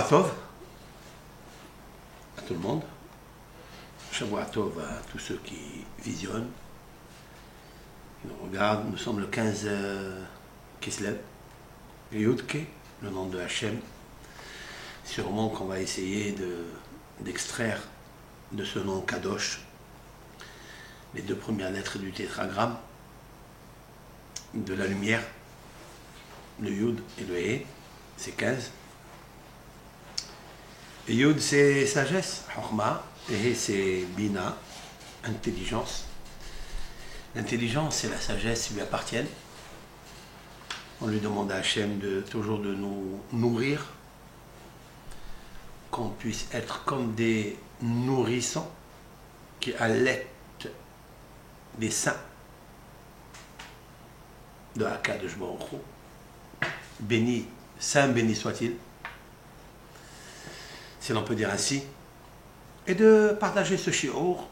Tov à tout le monde. Shavua Tov à tous ceux qui visionnent, qui nous regardent. Nous sommes le 15 Kislev, Yudke, le nom de Hachem. Sûrement qu'on va essayer d'extraire de ce nom Kadosh les deux premières lettres du tétragramme, de la lumière, le Yud et le He, c'est 15. Et Yud c'est sagesse, Chokhma, et He c'est Bina, intelligence. L'intelligence et la sagesse lui appartiennent. On lui demande à Hachem toujours de nous nourrir, qu'on puisse être comme des nourrissons qui allaitent des saints de Akadosh Baruch Hu. Béni, saint béni soit-il, si l'on peut dire ainsi, et de partager ce shiur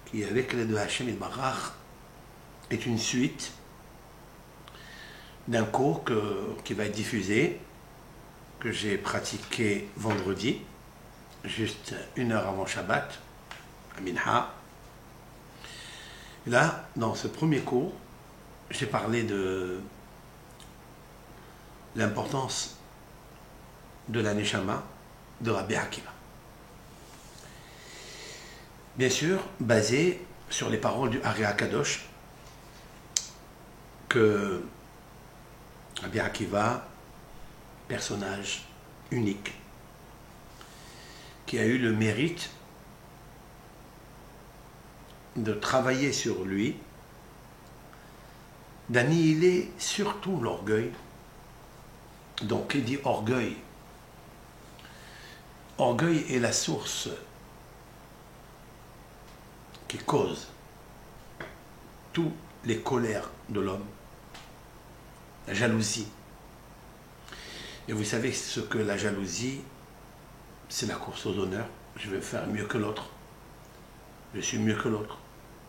qui, avec l'aide de Hachem Yitbarach, est une suite d'un cours qui va être diffusé, que j'ai pratiqué vendredi, juste 1 heure avant Shabbat, à Minha. Et là, dans ce premier cours, j'ai parlé de l'importance de la Neshama de Rabbi Akiva. Bien sûr, basé sur les paroles du Ari Akadosh, que Rabbi Akiva, personnage unique, qui a eu le mérite de travailler sur lui, d'annihiler surtout l'orgueil. Donc, qui dit orgueil? Orgueil est la source qui cause toutes les colères de l'homme, la jalousie. Et vous savez ce que la jalousie, c'est la course aux honneurs. Je vais faire mieux que l'autre. Je suis mieux que l'autre.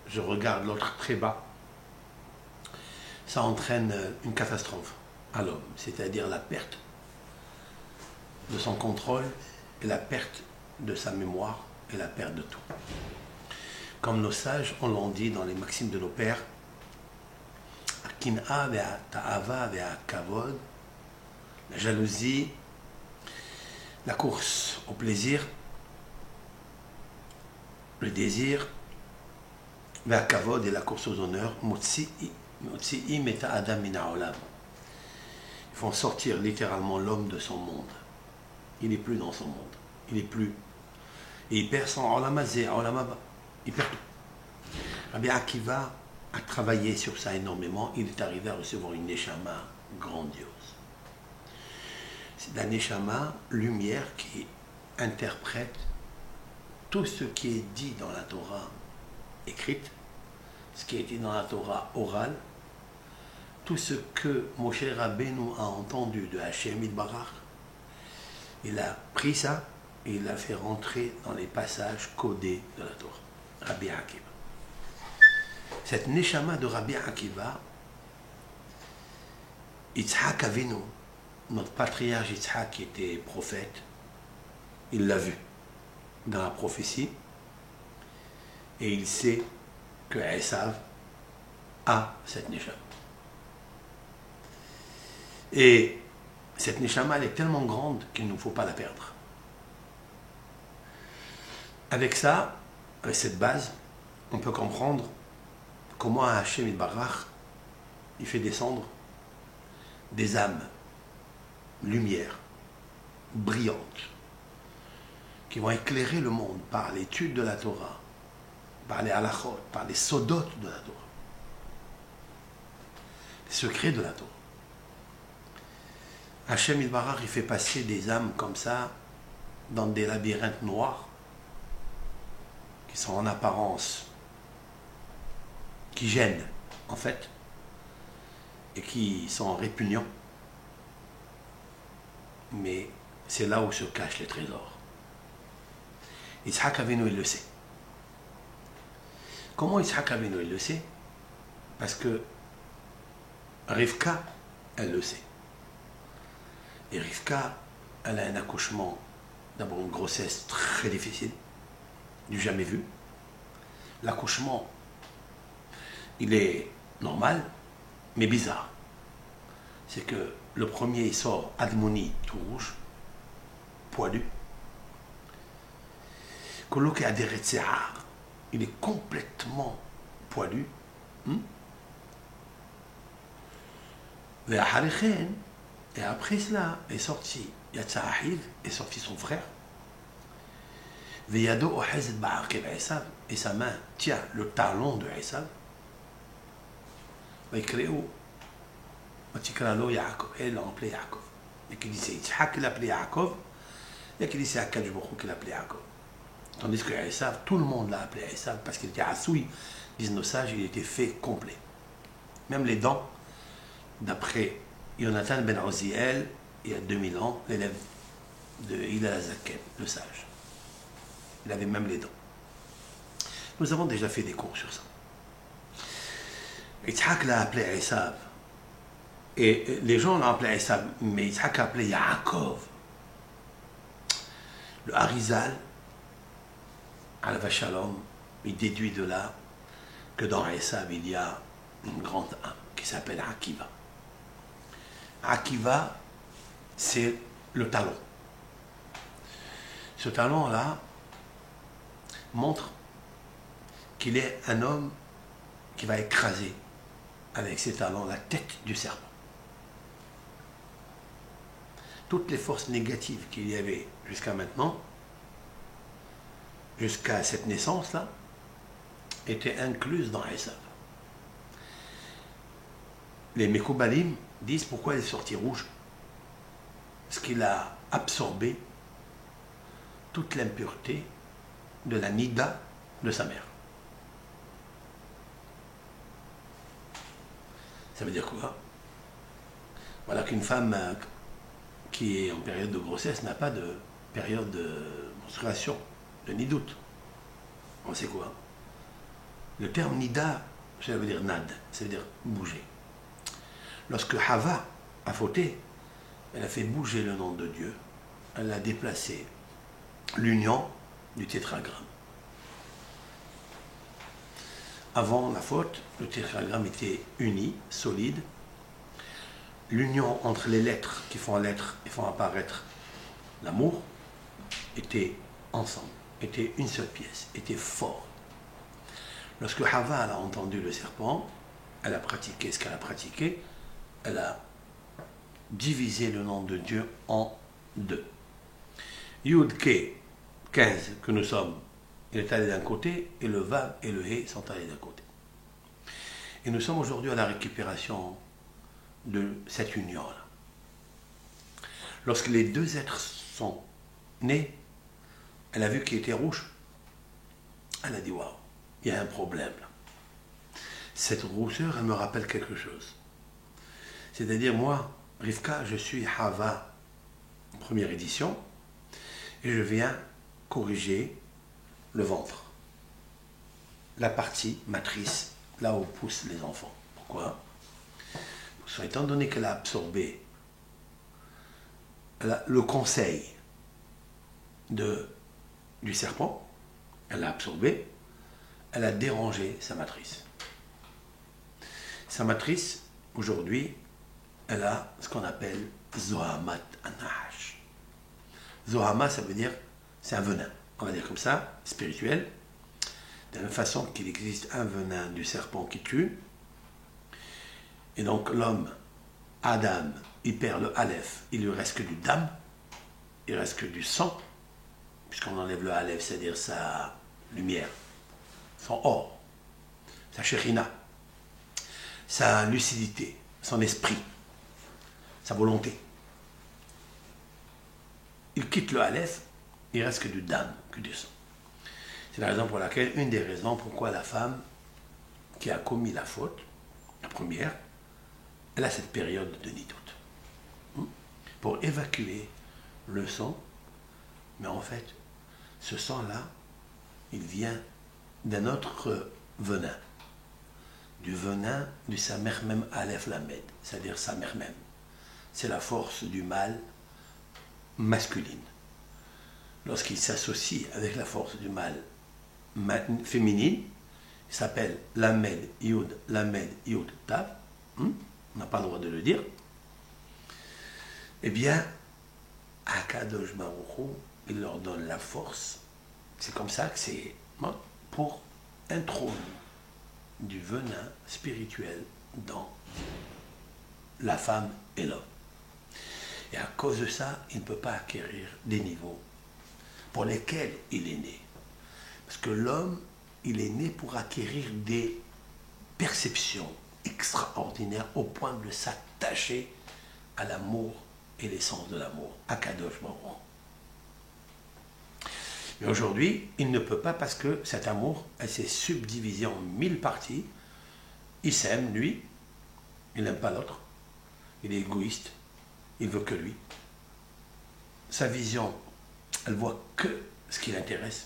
Je regarde l'autre très bas. Ça entraîne une catastrophe à l'homme, c'est-à-dire la perte de son contrôle et la perte de sa mémoire et la perte de tout. Comme nos sages, on l'ont dit dans les maximes de nos pères, Kin'a ve'a ta'ava ve'a kavod, la jalousie, la course au plaisir, le désir, ve'a kavod et la course aux honneurs, motzi'i meta adam min ha'olam. Ils font sortir littéralement l'homme de son monde. Il n'est plus dans son monde. Il n'est plus. Et il perd son olam hazeh, olam haba. Il perd tout. Rabbi Akiva a travaillé sur ça énormément. Il est arrivé à recevoir une neshama grandiose. C'est la neshama, lumière, qui interprète tout ce qui est dit dans la Torah écrite, ce qui est dit dans la Torah orale, tout ce que Moshe Rabbeinu a entendu de Hachem Yitbarach. Il a pris ça et il l'a fait rentrer dans les passages codés de la Torah. Rabbi Akiva. Cette neshama de Rabbi Akiva, Yitzhak Avinu, notre patriarche Yitzhak qui était prophète, il l'a vu dans la prophétie et il sait que Esav a cette neshama. Et cette neshama, elle est tellement grande qu'il ne faut pas la perdre. Avec ça, avec cette base, on peut comprendre comment Hachem Yitbarach, il fait descendre des âmes, lumière, brillantes, qui vont éclairer le monde par l'étude de la Torah, par les halachot, par les sodot de la Torah, les secrets de la Torah. Hachem Yitbarach, il fait passer des âmes comme ça dans des labyrinthes noirs qui sont en apparence, qui gênent en fait, et qui sont répugnants. Mais c'est là où se cachent les trésors. Yitzhak Avinu, il le sait. Comment Yitzhak Avinu, il le sait? Parce que Rivka, elle le sait. Et Rivka, elle a un accouchement, d'abord une grossesse très difficile, du jamais vu. L'accouchement, il est normal, mais bizarre. C'est que le premier il sort admoni tout rouge, poilu. Coloqué à des retséar, il est complètement poilu. Et après cela est sorti Yatsahid, est sorti son frère. Et sa main tient le talon de Esav. Et elle l'a appelé Yaakov. Et qui dit c'est Yitzhak qui l'a appelé Yaakov. Et qui dit c'est Akadosh Baruch Hu qui l'a appelé Yaakov. Tandis que Esav, tout le monde l'a appelé Esav parce qu'il était assoui, disent nos sages, il était fait complet. Même les dents, d'après Yonatan ben Oziel, il y a 2000 ans, l'élève de Hillel Azaken, le sage. Il avait même les dents. Nous avons déjà fait des cours sur ça. Yitzhak l'a appelé Esav. Et les gens l'ont appelé Esav, mais Yitzhak l'a appelé Yaakov. Le Harizal, Alav Shalom, il déduit de là que dans Esav, il y a une grande âme qui s'appelle Akiva. Akiva, c'est le talon. Ce talon-là montre qu'il est un homme qui va écraser avec ses talons la tête du serpent. Toutes les forces négatives qu'il y avait jusqu'à maintenant, jusqu'à cette naissance-là, étaient incluses dans Esav. Les Mekoubalim disent pourquoi il est sorti rouge. Parce qu'il a absorbé toute l'impureté de la nida de sa mère. Ça veut dire quoi? Voilà qu'une femme qui est en période de grossesse n'a pas de période de menstruation, de nidout. On sait quoi? Le terme nida, ça veut dire nad, ça veut dire bouger. Lorsque Hava a fauté, elle a fait bouger le nom de Dieu, elle a déplacé l'union du tétragramme. Avant la faute, le tétragramme était uni, solide. L'union entre les lettres qui font l'être et font apparaître l'amour était ensemble, était une seule pièce, était fort. Lorsque Hava a entendu le serpent, elle a pratiqué ce qu'elle a pratiqué, elle a divisé le nom de Dieu en deux. Yud Ke 15 que nous sommes, il est allé d'un côté, et le Vav et le He sont allés d'un côté. Et nous sommes aujourd'hui à la récupération de cette union-là. Lorsque les deux êtres sont nés, elle a vu qu'il était rouge. Elle a dit, waouh, il y a un problème là. Cette rousseur, elle me rappelle quelque chose. C'est-à-dire, moi, Rivka, je suis Hava, première édition, et je viens corriger le ventre, la partie matrice, là où poussent les enfants. Pourquoi? Parce que, étant donné qu'elle a absorbé le conseil du serpent, elle l'a absorbé, elle a dérangé sa matrice. Sa matrice, aujourd'hui, elle a ce qu'on appelle Zohamat Anash. Zohama, ça veut dire, c'est un venin, on va dire comme ça, spirituel. De la même façon qu'il existe un venin du serpent qui tue. Et donc l'homme, Adam, il perd le Aleph, il lui reste que du dam, il reste que du sang, puisqu'on enlève le Aleph, c'est-à-dire sa lumière, son or, sa shérina, sa lucidité, son esprit, sa volonté. Il quitte le Aleph, il reste que du dam, que du sang. C'est la raison pour laquelle, une des raisons pourquoi la femme qui a commis la faute, la première, elle a cette période de nidout. Pour évacuer le sang, mais en fait, ce sang-là, il vient d'un autre venin. Du venin du Samer même Aleph Lamed, c'est-à-dire Samer même. C'est la force du mal masculine. Lorsqu'il s'associe avec la force du mal féminine, il s'appelle Lamed Yud Tav, on n'a pas le droit de le dire, eh bien, Akadosh Baruch Hu, il leur donne la force. C'est comme ça que c'est pour introduire du venin spirituel dans la femme et l'homme. Et à cause de ça, il ne peut pas acquérir des niveaux pour lesquels il est né. Parce que l'homme, il est né pour acquérir des perceptions extraordinaires au point de s'attacher à l'amour et l'essence de l'amour, à Kadosh Baruch Hu. Mais aujourd'hui, il ne peut pas parce que cet amour, elle s'est subdivisé en 1000 parties. Il s'aime, lui, il n'aime pas l'autre, il est égoïste, il veut que lui. Sa vision, elle voit que ce qui l'intéresse.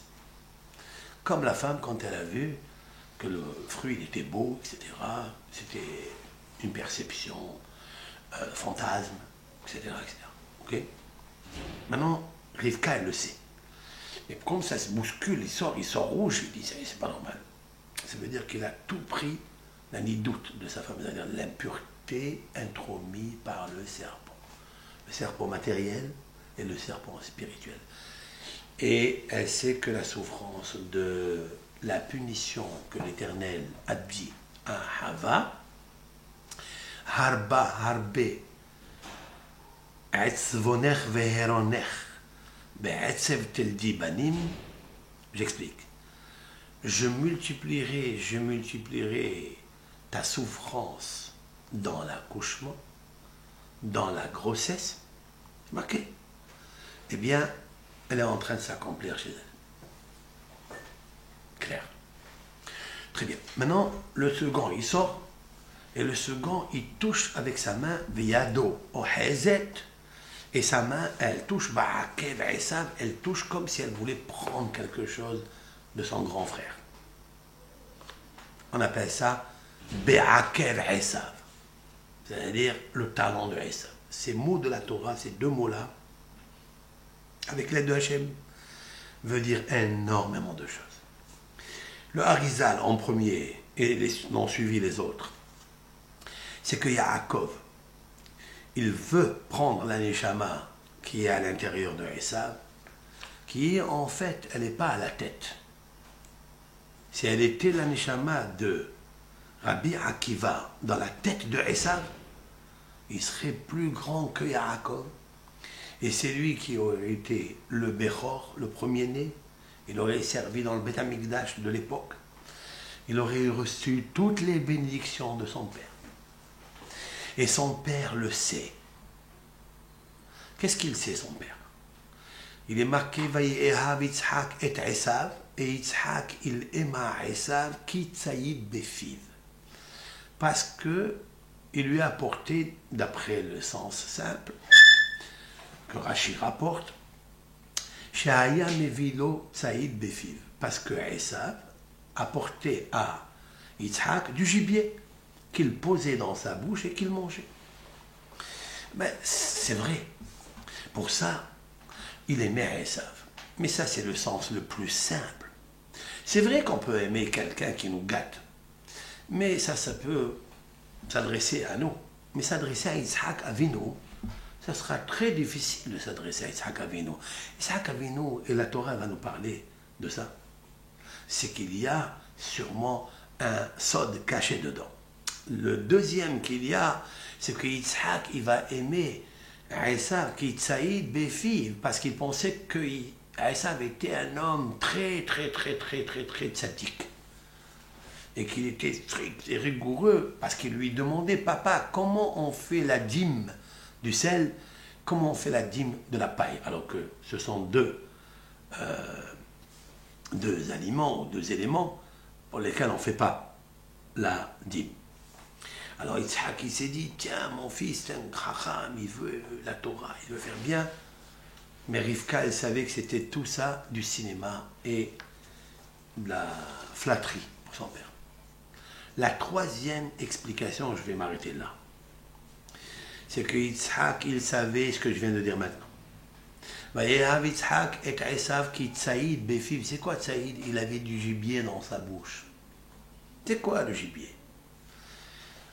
Comme la femme, quand elle a vu que le fruit il était beau, etc., c'était une perception, fantasme, etc., etc. Okay. Maintenant, Rivka, elle le sait. Et comme ça se bouscule, il sort rouge, il dit, c'est pas normal. Ça veut dire qu'il a tout pris, n'a ni doute de sa femme, c'est-à-dire l'impureté intromise par le serpent. Le serpent matériel et le serpent spirituel. Et elle sait que la souffrance de la punition que l'Éternel a dit à Hava, Harba, Harbe, Etzvonech veheronech, Be'etzev teldi banim, j'explique. Je multiplierai ta souffrance dans l'accouchement, dans la grossesse. C'est marqué. Eh bien, elle est en train de s'accomplir chez elle. Clair. Très bien. Maintenant, le second, il sort. Et le second, il touche avec sa main Viyado au Hezet. Et sa main, elle touche Ba'akev Esav. Elle touche comme si elle voulait prendre quelque chose de son grand frère. On appelle ça Be'akev Esav. C'est-à-dire le talent de Esav. Ces mots de la Torah, ces deux mots-là, avec l'aide de Hachem, veut dire énormément de choses. Le Harizal en premier, et les ont suivi les autres, c'est que Yaakov, il veut prendre la Neshama qui est à l'intérieur de Esav, qui en fait, elle n'est pas à la tête. Si elle était la Neshama de Rabbi Akiva dans la tête de Esav, il serait plus grand que Yaakov. Et c'est lui qui aurait été le Bechor, le premier-né. Il aurait servi dans le Beth Amikdash de l'époque. Il aurait reçu toutes les bénédictions de son père. Et son père le sait. Qu'est-ce qu'il sait, son père? Il est marqué « Vayehav Yitzhak et Esav » et Yitzhak, il aima Esav ki tsaïd befiv. Parce que il lui a apporté, d'après le sens simple, que Rashi rapporte, Shahaya Mevilo Saïd Befiv, parce que Esav apportait à Yitzhak du gibier qu'il posait dans sa bouche et qu'il mangeait. Ben, c'est vrai. Pour ça, il aimait Esav. Mais ça, c'est le sens le plus simple. C'est vrai qu'on peut aimer quelqu'un qui nous gâte, mais ça peut s'adresser à nous. Mais s'adresser à Yitzhak Avinu, ça sera très difficile de s'adresser à Yitzhak Avinu. Yitzhak Avinu, et la Torah va nous parler de ça, c'est qu'il y a sûrement un sod caché dedans. Le deuxième qu'il y a, c'est que Yitzhak, il va aimer Esav qui tsaïd befiv, parce qu'il pensait que Esav était un homme très tzaddik. Et qu'il était strict et rigoureux, parce qu'il lui demandait, papa, comment on fait la dîme du sel, comment on fait la dîme de la paille, alors que ce sont deux aliments, deux éléments pour lesquels on ne fait pas la dîme. Alors Yitzhak, il s'est dit, tiens, mon fils, c'est un chacham, il veut la Torah, il veut faire bien. Mais Rivka, elle savait que c'était tout ça du cinéma et de la flatterie pour son père. La troisième explication, je vais m'arrêter là, c'est que Yitzhak, il savait ce que je viens de dire maintenant. Yitzhak et Esav qui tsaïd befiv. C'est quoi tsaïd? Il avait du gibier dans sa bouche. C'est quoi le gibier?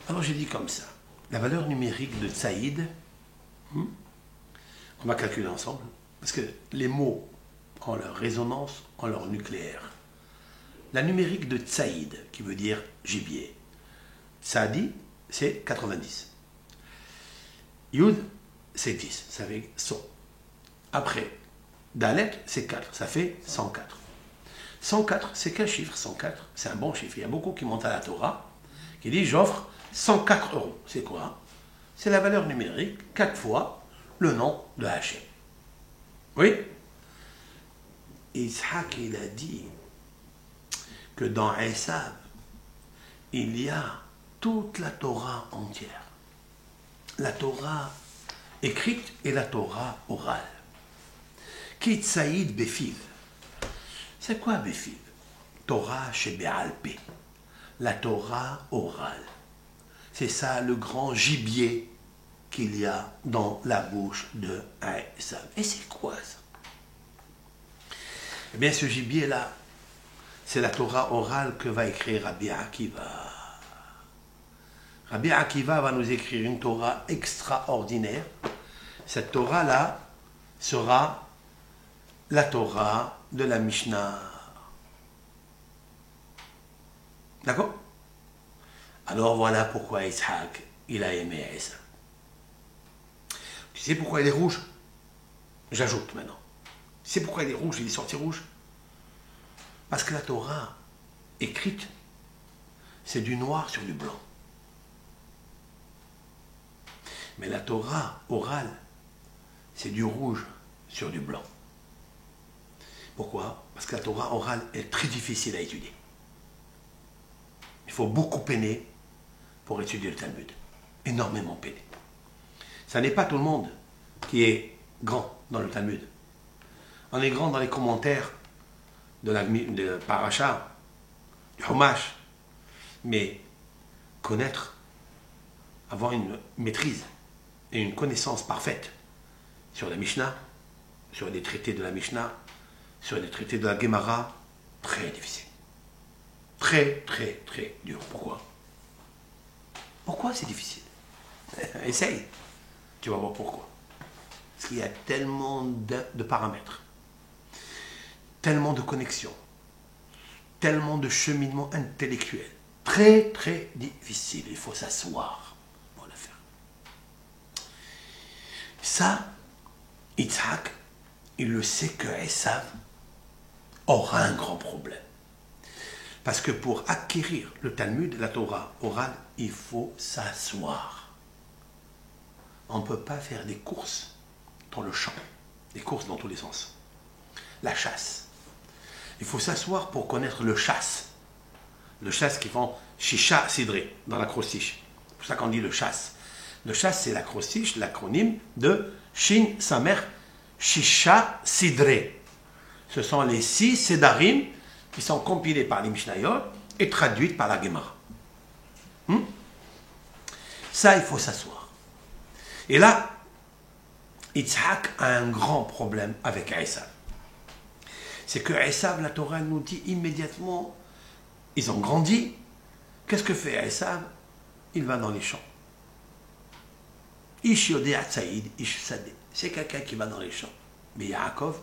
Alors j'ai dit comme ça. La valeur numérique de tsaïd, on va calculer ensemble. Parce que les mots ont leur résonance, ont leur nucléaire. La numérique de tsaïd, qui veut dire gibier. Tsadi, c'est 90. Yud, c'est 10. Ça fait 100. Après, Dalet, c'est 4. Ça fait 104. 104, c'est quel chiffre? 104, c'est un bon chiffre. Il y a beaucoup qui montent à la Torah, qui disent j'offre 104 euros. C'est quoi? C'est la valeur numérique, 4 fois le nom de Hachem. Oui? Yitzhak, il a dit que dans Esav, il y a toute la Torah entière. La Torah écrite et la Torah orale. Ki tsaïd befiv. C'est quoi befiv? Torah chez Béalpé. La Torah orale. C'est ça le grand gibier qu'il y a dans la bouche de Esav. Et c'est quoi ça? Eh bien, ce gibier-là, c'est la Torah orale que va écrire Rabbi Akiva. Rabbi Akiva va nous écrire une Torah extraordinaire. Cette Torah-là sera la Torah de la Mishnah. D'accord? Alors voilà pourquoi Yitzhak, il a aimé Esav. Tu sais pourquoi il est rouge? J'ajoute maintenant. Tu sais pourquoi il est rouge, il est sorti rouge? Parce que la Torah écrite, c'est du noir sur du blanc. Mais la Torah orale, c'est du rouge sur du blanc. Pourquoi? Parce que la Torah orale est très difficile à étudier. Il faut beaucoup peiner pour étudier le Talmud. Énormément peiner. Ça n'est pas tout le monde qui est grand dans le Talmud. On est grand dans les commentaires de Paracha, du Humash. Mais connaître, avoir une maîtrise et une connaissance parfaite sur la Mishnah, sur les traités de la Mishnah, sur les traités de la Gemara, très difficile. Très, très, très dur. Pourquoi? Pourquoi c'est difficile? Essaye. Tu vas voir pourquoi. Parce qu'il y a tellement de paramètres, tellement de connexions, tellement de cheminement intellectuel. Très, très difficile. Il faut s'asseoir pour le faire. Ça, Yitzhak, il le sait que Esav aura un grand problème. Parce que pour acquérir le Talmud, la Torah orale, il faut s'asseoir. On ne peut pas faire des courses dans le champ, des courses dans tous les sens. La chasse. Il faut s'asseoir pour connaître le chasse. Le chasse qui font Shisha Sidré dans l'acrostiche. C'est pour ça qu'on dit le chasse. Le chasse, c'est l'acrostiche, l'acronyme de Shin Samer Shisha Sidré. Ce sont les 6 sédarim qui sont compilés par les Mishnayot et traduites par la Gemara. Ça, il faut s'asseoir. Et là, Yitzhak a un grand problème avec Esav. C'est que Esav, la Torah nous dit immédiatement, ils ont grandi. Qu'est-ce que fait Esav? Il va dans les champs. Ish yodea tsaïd, ish sadeh. C'est quelqu'un qui va dans les champs. Mais Yaakov,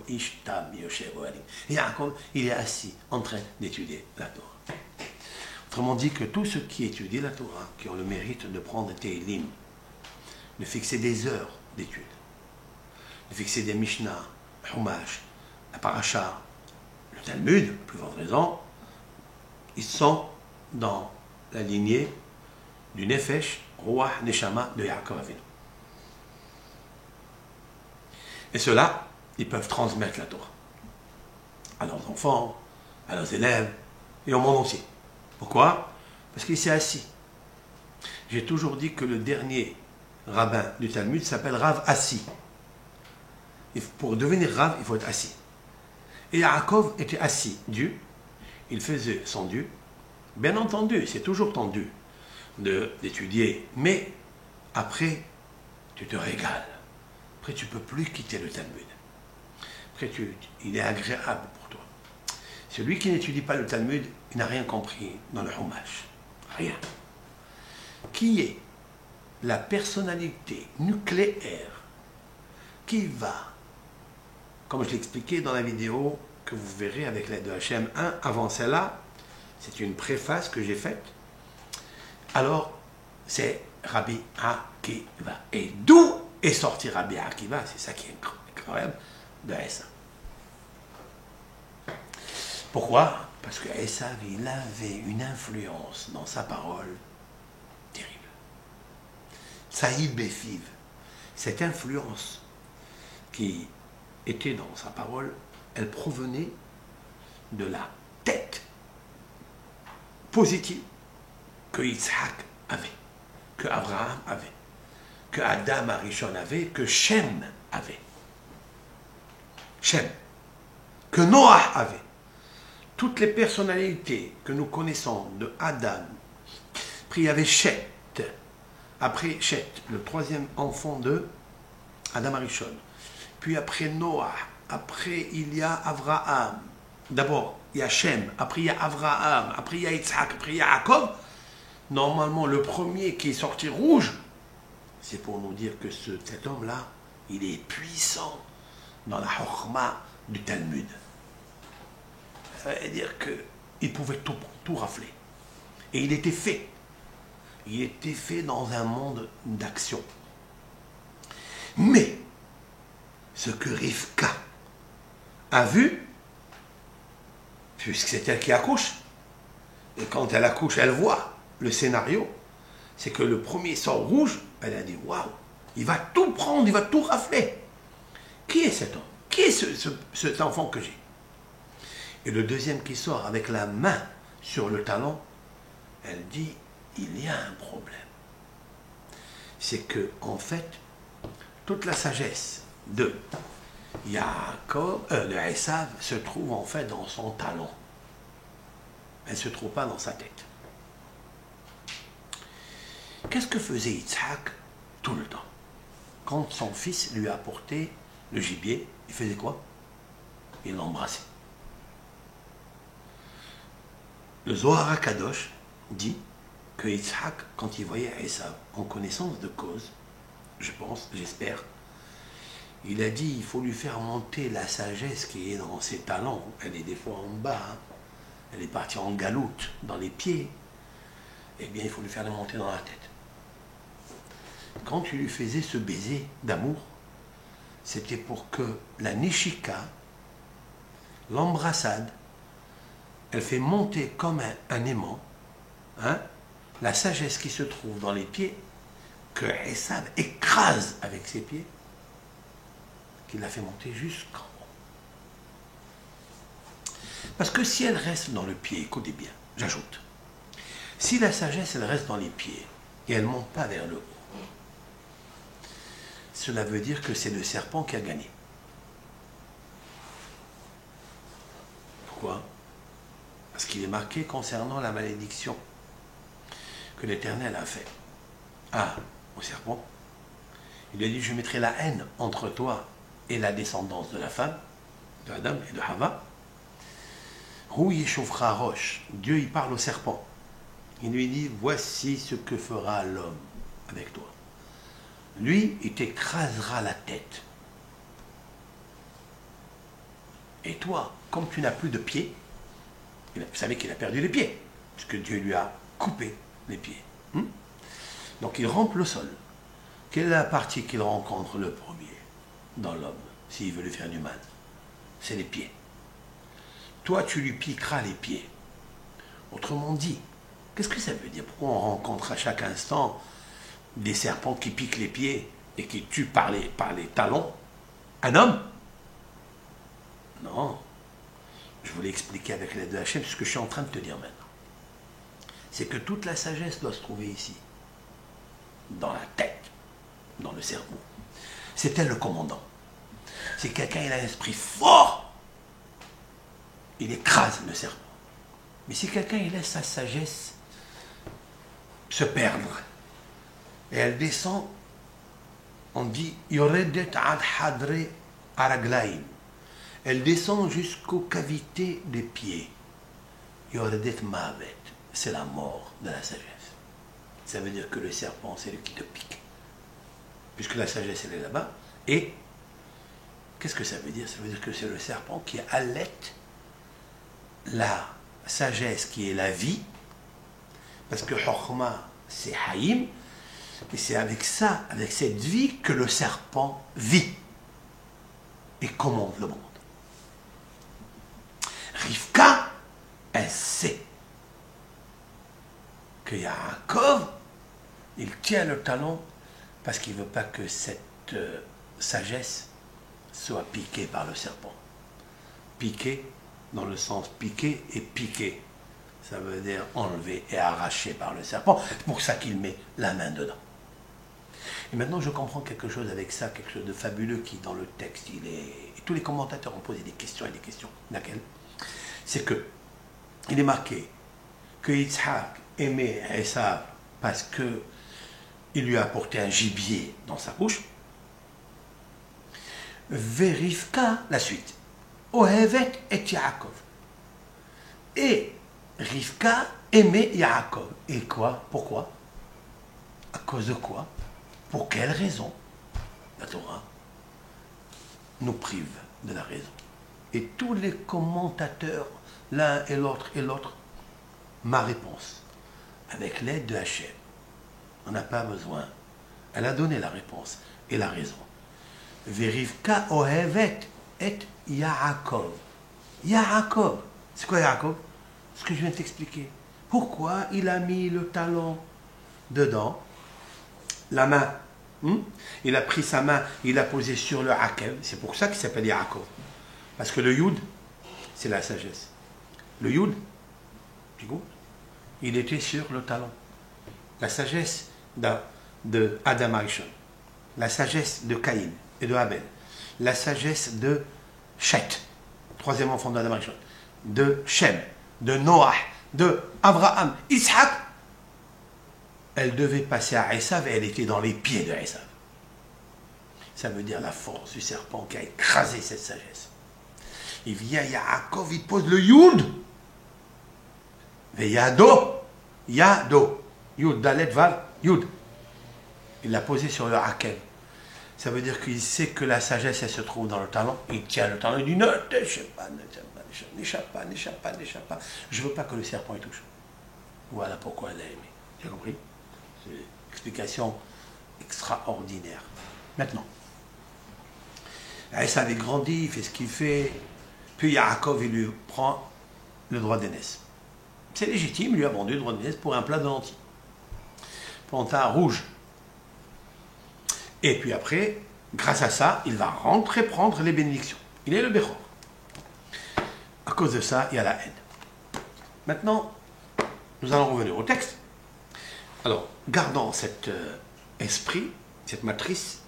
ish tam yoshev ohalim. Yaakov, il est assis en train d'étudier la Torah. Autrement dit que tous ceux qui étudient la Torah, qui ont le mérite de prendre des Télim, de fixer des heures d'études, de fixer des Mishnah, Humash, la Paracha, le Talmud, plus forte raison, ils sont dans la lignée du Nefesh, Ruach, Neshama de Yaakov Avinu. Et ceux-là, ils peuvent transmettre la Torah à leurs enfants, à leurs élèves et au monde entier. Pourquoi? Parce qu'il s'est assis. J'ai toujours dit que le dernier rabbin du Talmud s'appelle Rav Assi. Et pour devenir Rav, il faut être assis. Et Yaakov était assis, Dieu. Il faisait son Dieu. Bien entendu, c'est toujours tendu d'étudier. Mais après, tu te régales. Après, tu ne peux plus quitter le Talmud. Après, il est agréable pour toi. Celui qui n'étudie pas le Talmud, il n'a rien compris dans le Chumash. Rien. Qui est la personnalité nucléaire qui va, comme je l'ai expliqué dans la vidéo que vous verrez avec l'aide de HM1, avant celle-là, c'est une préface que j'ai faite. Alors, c'est Rabbi Akiva. Et d'où est sorti Rabbi Akiva? C'est ça qui est incroyable de Esav. Pourquoi? Parce que Esav, il avait une influence dans sa parole terrible. Saïd Befiv, cette influence qui était dans sa parole, elle provenait de la tête positive que Yitzhak avait, que Abraham avait, que Adam Arishon avait, que Shem avait. Shem, que Noah avait. Toutes les personnalités que nous connaissons de Adam, après il y avait Shet, après Shet, le troisième enfant de Adam Arishon, puis après Noah, après il y a Abraham, d'abord il y a Shem, après il y a Abraham, après il y a Yitzhak, après il y a Jacob. Normalement, le premier qui est sorti rouge, c'est pour nous dire que cet homme-là, il est puissant dans la Chokhma du Talmud. Ça veut dire qu'il pouvait tout rafler. Et il était fait. Il était fait dans un monde d'action. Mais, ce que Rivka a vu, puisque c'est elle qui accouche, et quand elle accouche, elle voit le scénario, c'est que le premier sort rouge, elle a dit, waouh, il va tout prendre, il va tout rafler. Qui est cet homme? Qui est cet enfant que j'ai? Et le deuxième qui sort avec la main sur le talon, elle dit, il y a un problème. C'est que, en fait, toute la sagesse de Yaakov, de Esav se trouve en fait dans son talon. Elle ne se trouve pas dans sa tête. Qu'est-ce que faisait Yitzhak tout le temps? Quand son fils lui a apporté le gibier, il faisait quoi? Il l'embrassait. Le Zohar HaKadosh dit que Yitzhak, quand il voyait Esav en connaissance de cause, je pense, j'espère, il a dit il faut lui faire monter la sagesse qui est dans ses talons. Elle est des fois en bas, hein. Elle est partie en galoute dans les pieds. Eh bien, il faut lui faire la monter dans la tête. Quand tu lui faisais ce baiser d'amour, c'était pour que la neshika, l'embrassade, elle fait monter comme un aimant, hein, la sagesse qui se trouve dans les pieds, que Esav écrase avec ses pieds, qu'il la fait monter jusqu'en haut. Parce que si elle reste dans le pied, écoutez bien, j'ajoute, si la sagesse, elle reste dans les pieds, et elle ne monte pas vers le haut, cela veut dire que c'est le serpent qui a gagné. Pourquoi? Parce qu'il est marqué concernant la malédiction que l'Éternel a fait au serpent. Il a dit, je mettrai la haine entre toi et la descendance de la femme, de Adam et de Hava. Rou Yeshuvra Roche, Dieu il parle au serpent. Il lui dit, voici ce que fera l'homme avec toi. Lui, il t'écrasera la tête. Et toi, comme tu n'as plus de pieds, vous savez qu'il a perdu les pieds, puisque Dieu lui a coupé les pieds. Donc il rampe le sol. Quelle est la partie qu'il rencontre le premier dans l'homme, s'il veut lui faire du mal? C'est les pieds. Toi, tu lui piqueras les pieds. Autrement dit, qu'est-ce que ça veut dire? Pourquoi on rencontre à chaque instant des serpents qui piquent les pieds et qui tuent par les talons un homme? Non. Je voulais expliquer avec l'aide de Hachem ce que je suis en train de te dire maintenant. C'est que toute la sagesse doit se trouver ici, dans la tête, dans le cerveau. C'est elle le commandant. Si quelqu'un il a un esprit fort, il écrase le serpent. Mais si quelqu'un il laisse sa sagesse se perdre, et elle descend on dit Yoredet ad hadre araglaim. Elle descend jusqu'aux cavités des pieds. Yoredet mavet. C'est la mort de la sagesse. Ça veut dire que le serpent, c'est lui qui te pique. Puisque la sagesse, elle est là-bas. Et qu'est-ce que ça veut dire? Ça veut dire que c'est le serpent qui allaite la sagesse qui est la vie. Parce que Chokhmah, c'est Haïm. Et c'est avec ça, avec cette vie, que le serpent vit et commande le monde. Rivka, elle sait que Yaakov, il tient le talon parce qu'il ne veut pas que cette sagesse soit piquée par le serpent. Piquée dans le sens piqué et piqué. Ça veut dire enlevé et arraché par le serpent. C'est pour ça qu'il met la main dedans. Et maintenant, je comprends quelque chose avec ça, quelque chose de fabuleux qui, dans le texte, il est... Et tous les commentateurs ont posé des questions et des questions. Laquelle? C'est que, il est marqué que Yitzhak aimait Esav parce que il lui a apporté un gibier dans sa bouche. Verivka, la suite. Ohevet et Yaakov. Et Rivka aimait Yaakov. Et quoi? Pourquoi? À cause de quoi? Pour quelle raison? La Torah nous prive de la raison. Et tous les commentateurs, l'un et l'autre, ma réponse, avec l'aide de Hachem, on n'a pas besoin. Elle a donné la réponse et la raison. Verivka ohevet et Yaakov. Yaakov. C'est quoi Yaakov? Ce que je viens de t'expliquer. Pourquoi il a mis le talon dedans? La main. Il a pris sa main, il l'a posé sur le Akev. C'est pour ça qu'il s'appelle Yaakov. Parce que le Yud, c'est la sagesse. Le Yud, il était sur le talon. La sagesse de Adam Arishon. La sagesse de Caïn et de Abel. La sagesse de Chet, troisième enfant d'Adam Arishon. De Shem, de Noah, de Abraham, Isaac. Elle devait passer à Esav et elle était dans les pieds de Esav. Ça veut dire la force du serpent qui a écrasé cette sagesse. Il vient Yaakov, il pose le Yud. Et Yado, Yud, Dalet, Val, Yud. Il l'a posé sur le Hakel. Ça veut dire qu'il sait que la sagesse, elle se trouve dans le talon. Il tient le talon, il dit ne t'échappe pas, n'échappe pas. Je ne veux pas que le serpent y touche. Voilà pourquoi elle a aimé. Tu as compris? C'est une explication extraordinaire. Maintenant, Esav avait grandi, il fait ce qu'il fait. Puis Yaakov, il lui prend le droit d'aînesse. C'est légitime, il lui a vendu le droit d'aînesse pour un plat de lentilles. Plantain rouge. Et puis après, grâce à ça, il va rentrer prendre les bénédictions. Il est le Bechor. À cause de ça, il y a la haine. Maintenant, nous allons revenir au texte. Alors, gardant cet esprit, cette matrice,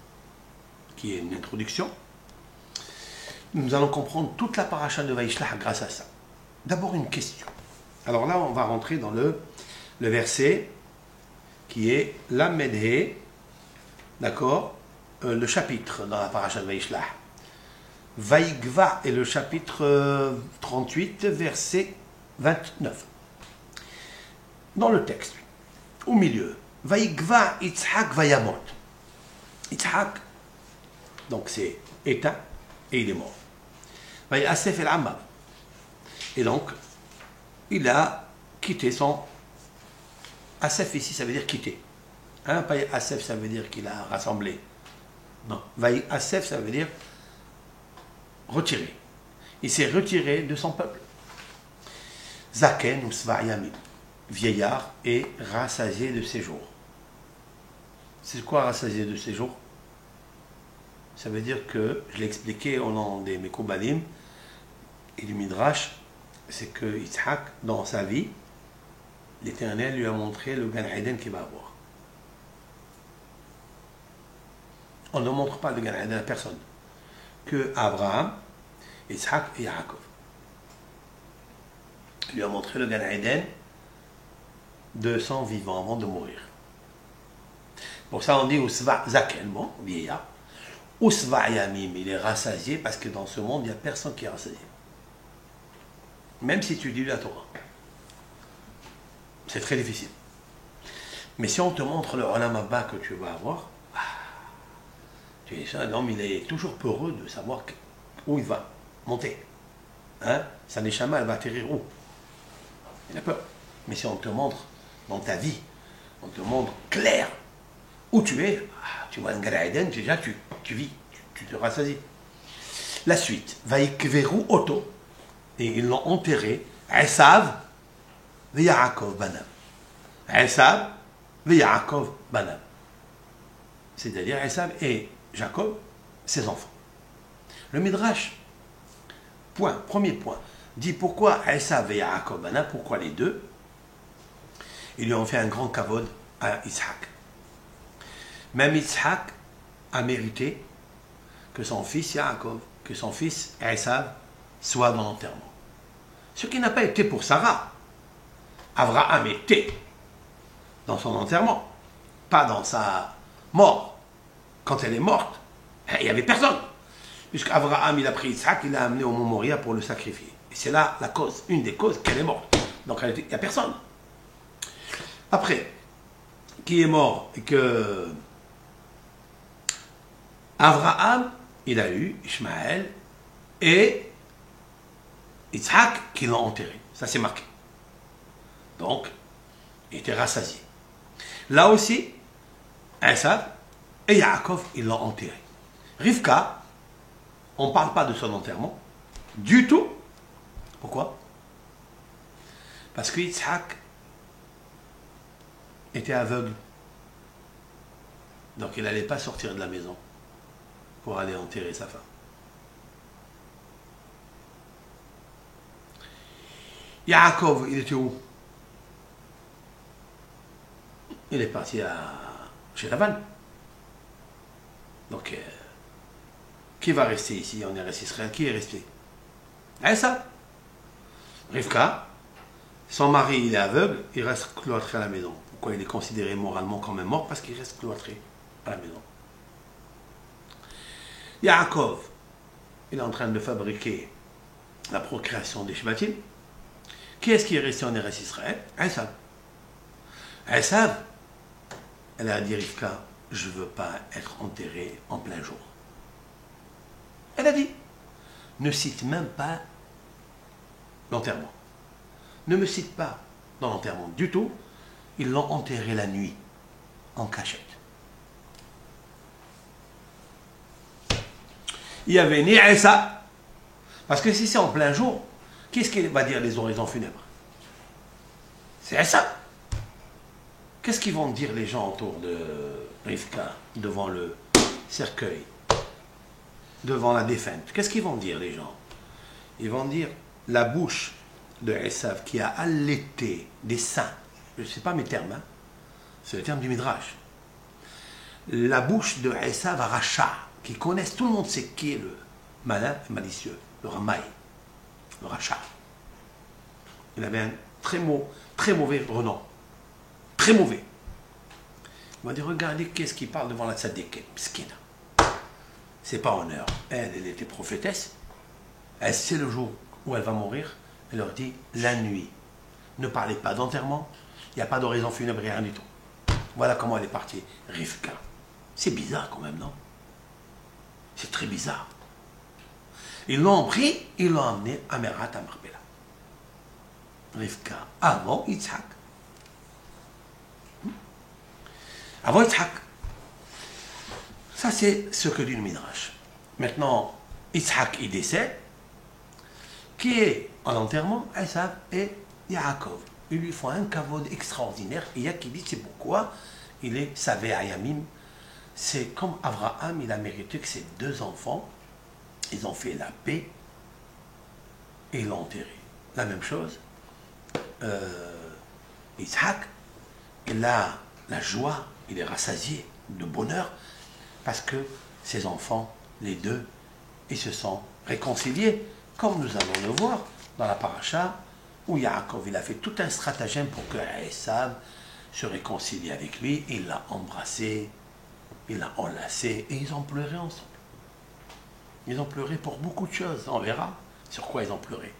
qui est une introduction, nous allons comprendre toute la paracha de Vaishlach grâce à ça. D'abord une question. Alors là, on va rentrer dans le verset qui est la Medhe, d'accord, le chapitre dans la paracha de Vaishlach. Vaïgva est le chapitre 38, verset 29. Dans le texte, au milieu, Vaïgva Yitzhak Vayamot. Yitzhak, donc c'est éteint et il est mort. Vaïasef el Amma. Et donc, il a quitté son... Asef ici, ça veut dire quitter. Hein, pas Asef, ça veut dire qu'il a rassemblé. Non. Vaïasef, ça veut dire retiré. Il s'est retiré de son peuple. Zaken ou Svayamim. Vieillard et rassasié de ses jours. C'est quoi rassasié de ses jours? Ça veut dire que, je l'ai expliqué au nom des Mekoubalim et du Midrash, c'est que Yitzhak, dans sa vie, l'Éternel lui a montré le Gan Eden qu'il va avoir. On ne montre pas le Gan Eden à personne, que Abraham, Yitzhak et Yaakov. Il lui a montré le Gan Eden de son vivant avant de mourir. Pour ça, on dit Ousva Zaken, bon, vieillard. Ousva Yamim, il est rassasié parce que dans ce monde, il n'y a personne qui est rassasié. Même si tu dis la Torah. C'est très difficile. Mais si on te montre le Olam Abba que tu vas avoir, tu es ça, l'homme, il est toujours peureux de savoir où il va monter. Hein? Sa neshama, elle va atterrir où? Il a peur. Mais si on te montre dans ta vie, on te montre clair où tu es, tu vois un Gan Eden, déjà tu vis, tu te rassasies. La suite, Vaikveru Oto, et ils l'ont enterré, Esav, Yaakov Banam. Esav, Yaakov Banam. C'est-à-dire Esav et Jacob, ses enfants. Le Midrash, premier point, dit pourquoi Esav et Yaakov Banam, pourquoi les deux? Ils lui ont fait un grand kavod à Yitzhak. Même Yitzhak a mérité que son fils Yaakov, que son fils Esav soit dans l'enterrement. Ce qui n'a pas été pour Sarah. Abraham était dans son enterrement, pas dans sa mort. Quand elle est morte, il n'y avait personne. Puisqu'Abraham, il a pris Yitzhak, il l'a amené au Mont Moria pour le sacrifier. Et c'est là la cause, une des causes qu'elle est morte. Donc il n'y a personne. Après, qui est mort et que Abraham, il a eu Ishmaël et Yitzhak qui l'ont enterré. Ça c'est marqué. Donc, il était rassasié. Là aussi, Esav et Yaakov, ils l'ont enterré. Rivka, on ne parle pas de son enterrement du tout. Pourquoi? Parce que Yitzhak était aveugle. Donc il n'allait pas sortir de la maison pour aller enterrer sa femme. Yaakov, il était où? Il est parti chez Lavan. Donc, qui va rester ici? On est resté Israël. Qui est resté? Esav. Rivka, son mari, il est aveugle, il reste cloîtré à la maison. Pourquoi il est considéré moralement comme un mort? Parce qu'il reste cloîtré à la maison. Yaakov, il est en train de fabriquer la procréation des Shvatim. Qui est-ce qui est resté en Eretz Israël? Esav. Esav, elle a dit Rivka, je ne veux pas être enterré en plein jour. Elle a dit, ne cite même pas l'enterrement. Ne me cite pas dans l'enterrement du tout. Ils l'ont enterré la nuit, en cachette. Il y avait ni Issa, parce que si c'est en plein jour, qu'est-ce qu'il va dire les oraisons funèbres? C'est Issa. Qu'est-ce qu'ils vont dire les gens autour de Rivka, devant le cercueil, devant la défunte? Qu'est-ce qu'ils vont dire les gens? Ils vont dire la bouche de Esav qui a allaité des seins. Je ne sais pas mes termes, hein? C'est le terme du Midrash. La bouche de Esav à Racha, qui connaissent, tout le monde sait qui est le malin et malicieux, le Ramaï, le Racha. Il avait un très mauvais renom. Très mauvais. Il m'a dit, regardez qu'est-ce qu'il parle devant la tzaddik, Pskina. C'est pas honneur. Elle était prophétesse. Elle sait le jour où elle va mourir. Elle leur dit, la nuit, ne parlez pas d'enterrement, il n'y a pas d'horizon funèbre, rien du tout. Voilà comment elle est partie, Rivka. C'est bizarre quand même, non? C'est très bizarre. Ils l'ont pris, ils l'ont emmené à Merat à Marbella. Rivka, avant Yitzhak. Avant Yitzhak. Ça, c'est ce que dit le Midrash. Maintenant, Yitzhak, il décède. Qui est en enterrement? Esav et Yaakov. Ils lui font un kavod extraordinaire. Et il y a qui dit, c'est pourquoi il est Savé Ayamim. C'est comme Abraham, il a mérité que ses deux enfants, ils ont fait la paix et ils l'ont enterré. La même chose, Yitzhak, il a la joie, il est rassasié de bonheur parce que ses enfants, les deux, ils se sont réconciliés, comme nous allons le voir dans la paracha où Yaakov, il a fait tout un stratagème pour que Esav se réconcilie avec lui, il l'a embrassé il l'a enlacé et ils ont pleuré ensemble. Ils ont pleuré pour beaucoup de choses. On verra sur quoi ils ont pleuré.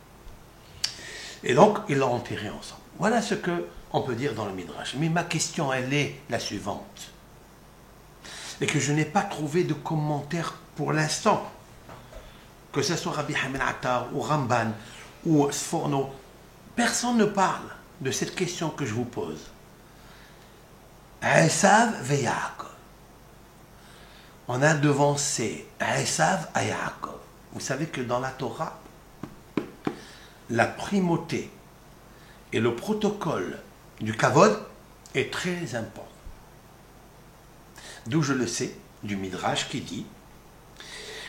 Et donc, ils l'ont enterré ensemble. Voilà ce qu'on peut dire dans le Midrash. Mais ma question, elle est la suivante. Et que je n'ai pas trouvé de commentaire pour l'instant. Que ce soit Rabbi Hamid Attar ou Ramban ou Sforno, personne ne parle de cette question que je vous pose. Esav ve Yaakov. On a devancé Esav à Yaakov. Vous savez que dans la Torah, la primauté et le protocole du kavod est très important. D'où je le sais, du Midrash qui dit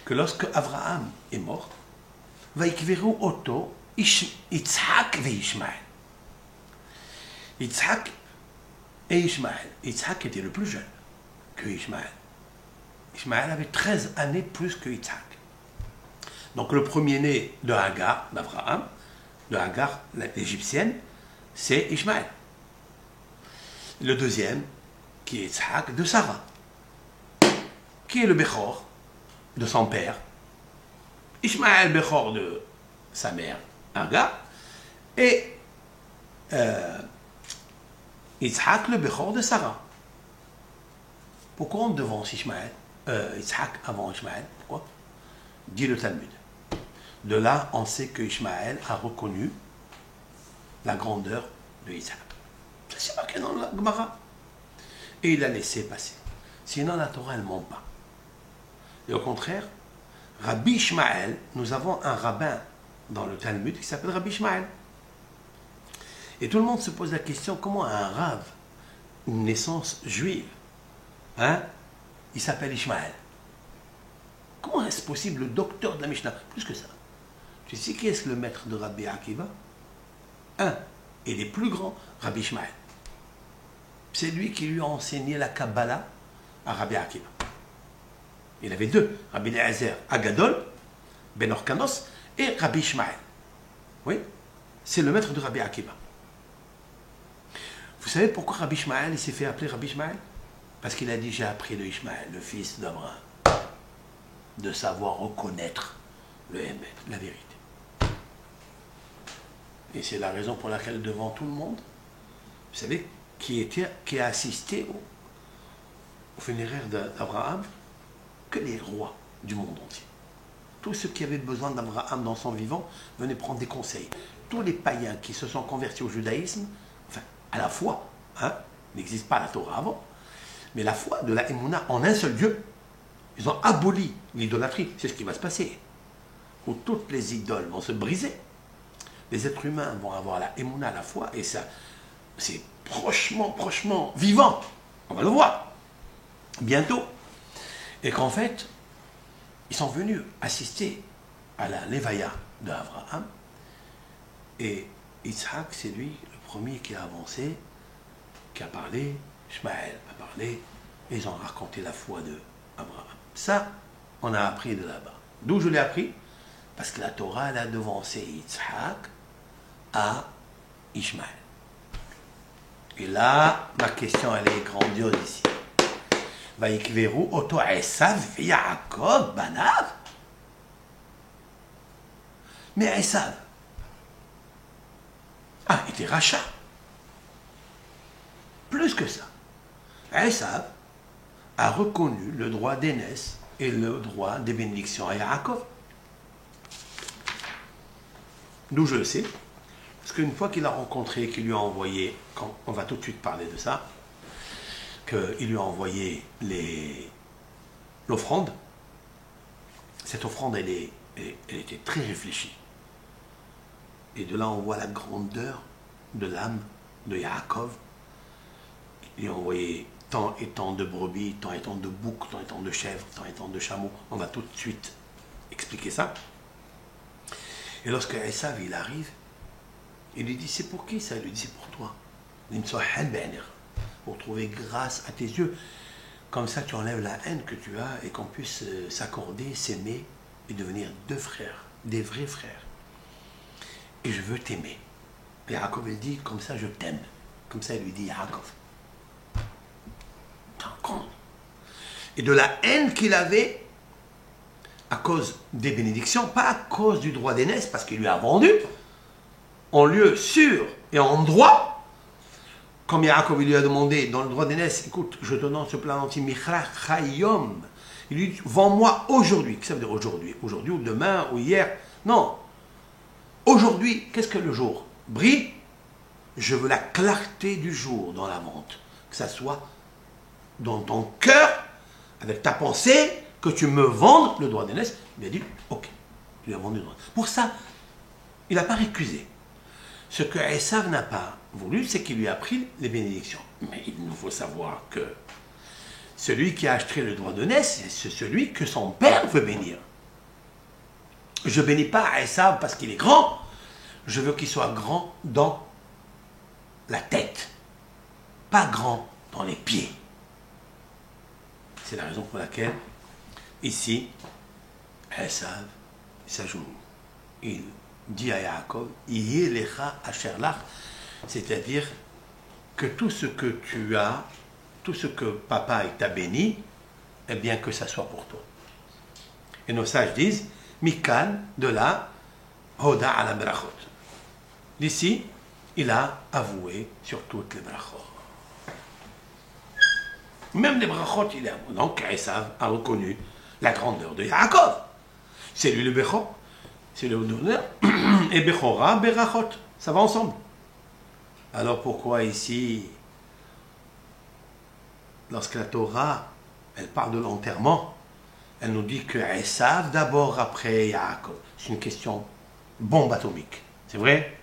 que lorsque Abraham est mort, Vaikveru Oto Yitzhak ve Ishmael. Yitzhak et Ishmael. Yitzhak était le plus jeune que Ishmael. Ishmael avait 13 années plus que Yitzhak. Donc le premier-né de Hagar, d'Abraham, de Hagar, l'égyptienne, c'est Ishmael. Le deuxième, qui est Yitzhak, de Sarah, qui est le Bechor de son père. Ishmael, Bechor de sa mère, Hagar, et Yitzhak, le Bechor de Sarah. Pourquoi on devance Yitzhak avant Ishmael? Pourquoi? Dit le Talmud. De là, on sait que Ishmael a reconnu la grandeur de Yitzhak. Ça, c'est marqué dans la Gemara. Et il l'a laissé passer. Sinon, la Torah, elle ne ment pas. Et au contraire, Rabbi Ishmael, nous avons un rabbin dans le Talmud qui s'appelle Rabbi Ishmael. Et tout le monde se pose la question, comment un rave, une naissance juive, il s'appelle Ishmael? Comment est-ce possible, le docteur de la Mishnah? Plus que ça. Tu sais qui est-ce le maître de Rabbi Akiva? Et les plus grands, Rabbi Ishmael. C'est lui qui lui a enseigné la Kabbalah à Rabbi Akiva. Il avait deux, Rabbi Eliezer Agadol, Ben Orkanos, et Rabbi Ishmael. Oui, c'est le maître de Rabbi Akiva. Vous savez pourquoi Rabbi Ishmael, il s'est fait appeler Rabbi Ishmael? Parce qu'il a dit, j'ai appris de Ishmael, le fils d'Abraham, de savoir reconnaître le Hémet, la vérité. Et c'est la raison pour laquelle, devant tout le monde, vous savez, qui a assisté au funéraire d'Abraham, que les rois du monde entier. Tous ceux qui avaient besoin d'Abraham dans son vivant venaient prendre des conseils. Tous les païens qui se sont convertis au judaïsme, enfin, à la foi, n'existe pas la Torah avant, mais la foi de la Emouna en un seul Dieu. Ils ont aboli l'idolâtrie. C'est ce qui va se passer. Où toutes les idoles vont se briser. Les êtres humains vont avoir la Emouna, la foi, et ça, c'est prochement vivant. On va le voir. Bientôt. Et qu'en fait, ils sont venus assister à la Levaya d'Abraham. Et Yitzhak, c'est lui, le premier qui a avancé, qui a parlé. Ishmaël a parlé. Et ils ont raconté la foi d'Abraham. Ça, on a appris de là-bas. D'où je l'ai appris? Parce que la Torah, elle a devancé Yitzhak à Ishmaël. Et là, ma question, elle est grandiose ici. Vaikveru oto Esav Yaakov banav. Mais Esav, était rachat. Plus que ça. Esav a reconnu le droit d'aînesse et le droit des bénédictions à Yaakov. D'où je le sais. Parce qu'une fois qu'il a rencontré, qu'il lui a envoyé, on va tout de suite parler de ça, qu'il lui a envoyé l'offrande, cette offrande, elle était très réfléchie. Et de là, on voit la grandeur de l'âme de Yaakov. Il lui a envoyé tant et tant de brebis, tant et tant de boucs, tant et tant de chèvres, tant et tant de chameaux. On va tout de suite expliquer ça. Et lorsque Esav, il arrive, il lui dit, c'est pour qui ça? Il lui dit, c'est pour toi. Pour trouver grâce à tes yeux. Comme ça, tu enlèves la haine que tu as et qu'on puisse s'accorder, s'aimer et devenir deux frères, des vrais frères. Et je veux t'aimer. Et Yaakov, il dit, comme ça, je t'aime. Comme ça, il lui dit, Yaakov. T'en compte. et de la haine qu'il avait à cause des bénédictions, pas à cause du droit d'aînesse, parce qu'il lui a vendu, en lieu sûr et en droit, comme Yaakov lui a demandé dans le droit d'aînesse, écoute, je te donne ce plan anti-michra chayom. Il lui dit, vends-moi aujourd'hui. Qu'est-ce que ça veut dire aujourd'hui? Aujourd'hui ou demain ou hier? Non. Aujourd'hui, qu'est-ce que le jour brille? Je veux la clarté du jour dans la vente. Que ça soit dans ton cœur, avec ta pensée, que tu me vendes le droit d'aînesse. Il a dit, ok, tu lui as vendu le droit. Pour ça, il n'a pas récusé. Ce que Esav n'a pas voulu, c'est qu'il lui a pris les bénédictions. Mais il nous faut savoir que celui qui a acheté le droit d'aînesse, c'est celui que son père veut bénir. Je ne bénis pas Esav parce qu'il est grand. Je veux qu'il soit grand dans la tête, pas grand dans les pieds. C'est la raison pour laquelle, ici, Esav s'ajoute. Il dit à Yaakov, c'est-à-dire que tout ce que tu as, tout ce que papa t'a béni, eh bien que ça soit pour toi. Et nos sages disent, Mikan, de là, Hoda ala brachot. D'ici, il a avoué sur toutes les brachot. Même les brachot, il a avoué. Donc, Esav a reconnu la grandeur de Yaakov. C'est lui le Bechor, c'est le honneur. Et Bechora, Berachot, ça va ensemble. Alors pourquoi ici, lorsque la Torah, elle parle de l'enterrement, elle nous dit que Esav d'abord, après Yaakov? C'est une question bombe atomique. C'est vrai?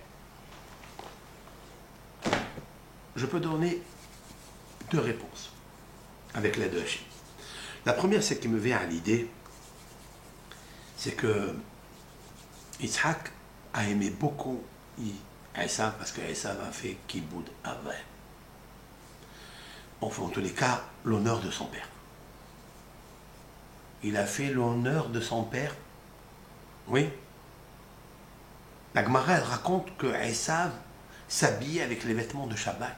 Je peux donner deux réponses avec l'aide de Hachim. La première, c'est qui me vient à l'idée, c'est que Yitzhak a aimé beaucoup Esav parce que Esav a fait Kiboud Avay. Enfin, en tous les cas, l'honneur de son père. Il a fait l'honneur de son père. Oui. La Gemara, elle raconte que Esav s'habillait avec les vêtements de Shabbat,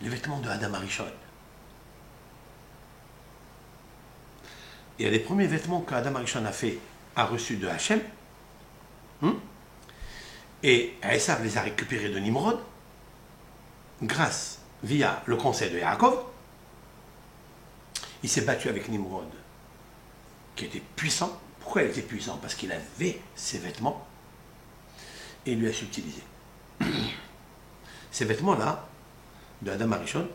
les vêtements de Adam Arishon. Il y a les premiers vêtements qu'Adam Arishon a reçus de Hachem. Et Esav les a récupérés de Nimrod, via le conseil de Yaakov. Il s'est battu avec Nimrod, qui était puissant. Pourquoi il était puissant? Parce qu'il avait ses vêtements et il lui a subtilisé. Ces vêtements-là, de Adam Arishon,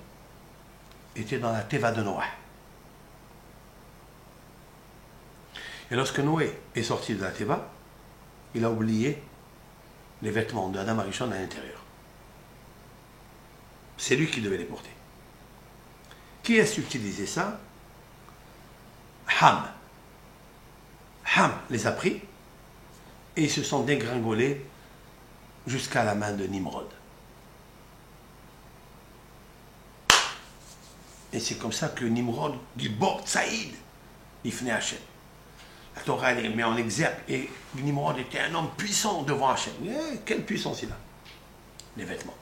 étaient dans la Teva de Noé. Et lorsque Noé est sorti de la Teva, il a oublié les vêtements de Adam Arishon à l'intérieur. C'est lui qui devait les porter. Qui a subtilisé ça? Ham. Ham les a pris et ils se sont dégringolés jusqu'à la main de Nimrod. Et c'est comme ça que Nimrod dit Bo Tsaïd, Ifne Hachem. La Torah elle met en exergue et Nimrod était un homme puissant devant Hachem. Quelle puissance il a? Les vêtements.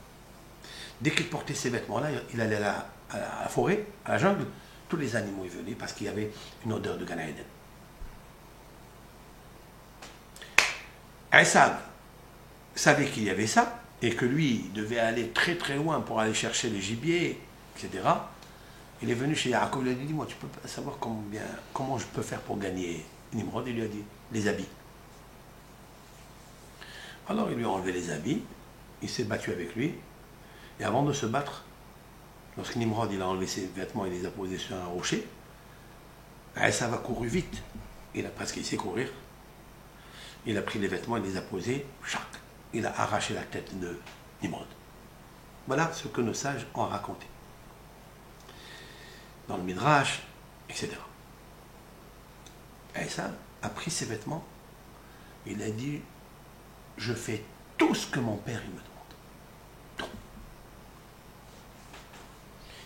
Dès qu'il portait ces vêtements-là, il allait à la forêt, à la jungle, tous les animaux y venaient parce qu'il y avait une odeur de Gan Eden. Esav savait qu'il y avait ça et que lui devait aller très très loin pour aller chercher les gibiers, etc. Il est venu chez Yaakov, il lui a dit, moi tu peux pas savoir comment je peux faire pour gagner Nimrod. Il lui a dit, les habits. Alors il lui a enlevé les habits, il s'est battu avec lui, et avant de se battre, lorsque Nimrod il a enlevé ses vêtements et les a posés sur un rocher, Esav a couru vite, il a presque essayé de courir, il a pris les vêtements, il les a posés, il a arraché la tête de Nimrod. Voilà ce que nos sages ont raconté. Dans le Midrash, etc. Esav a pris ses vêtements, il a dit, je fais tout ce que mon père il me demande. Tout.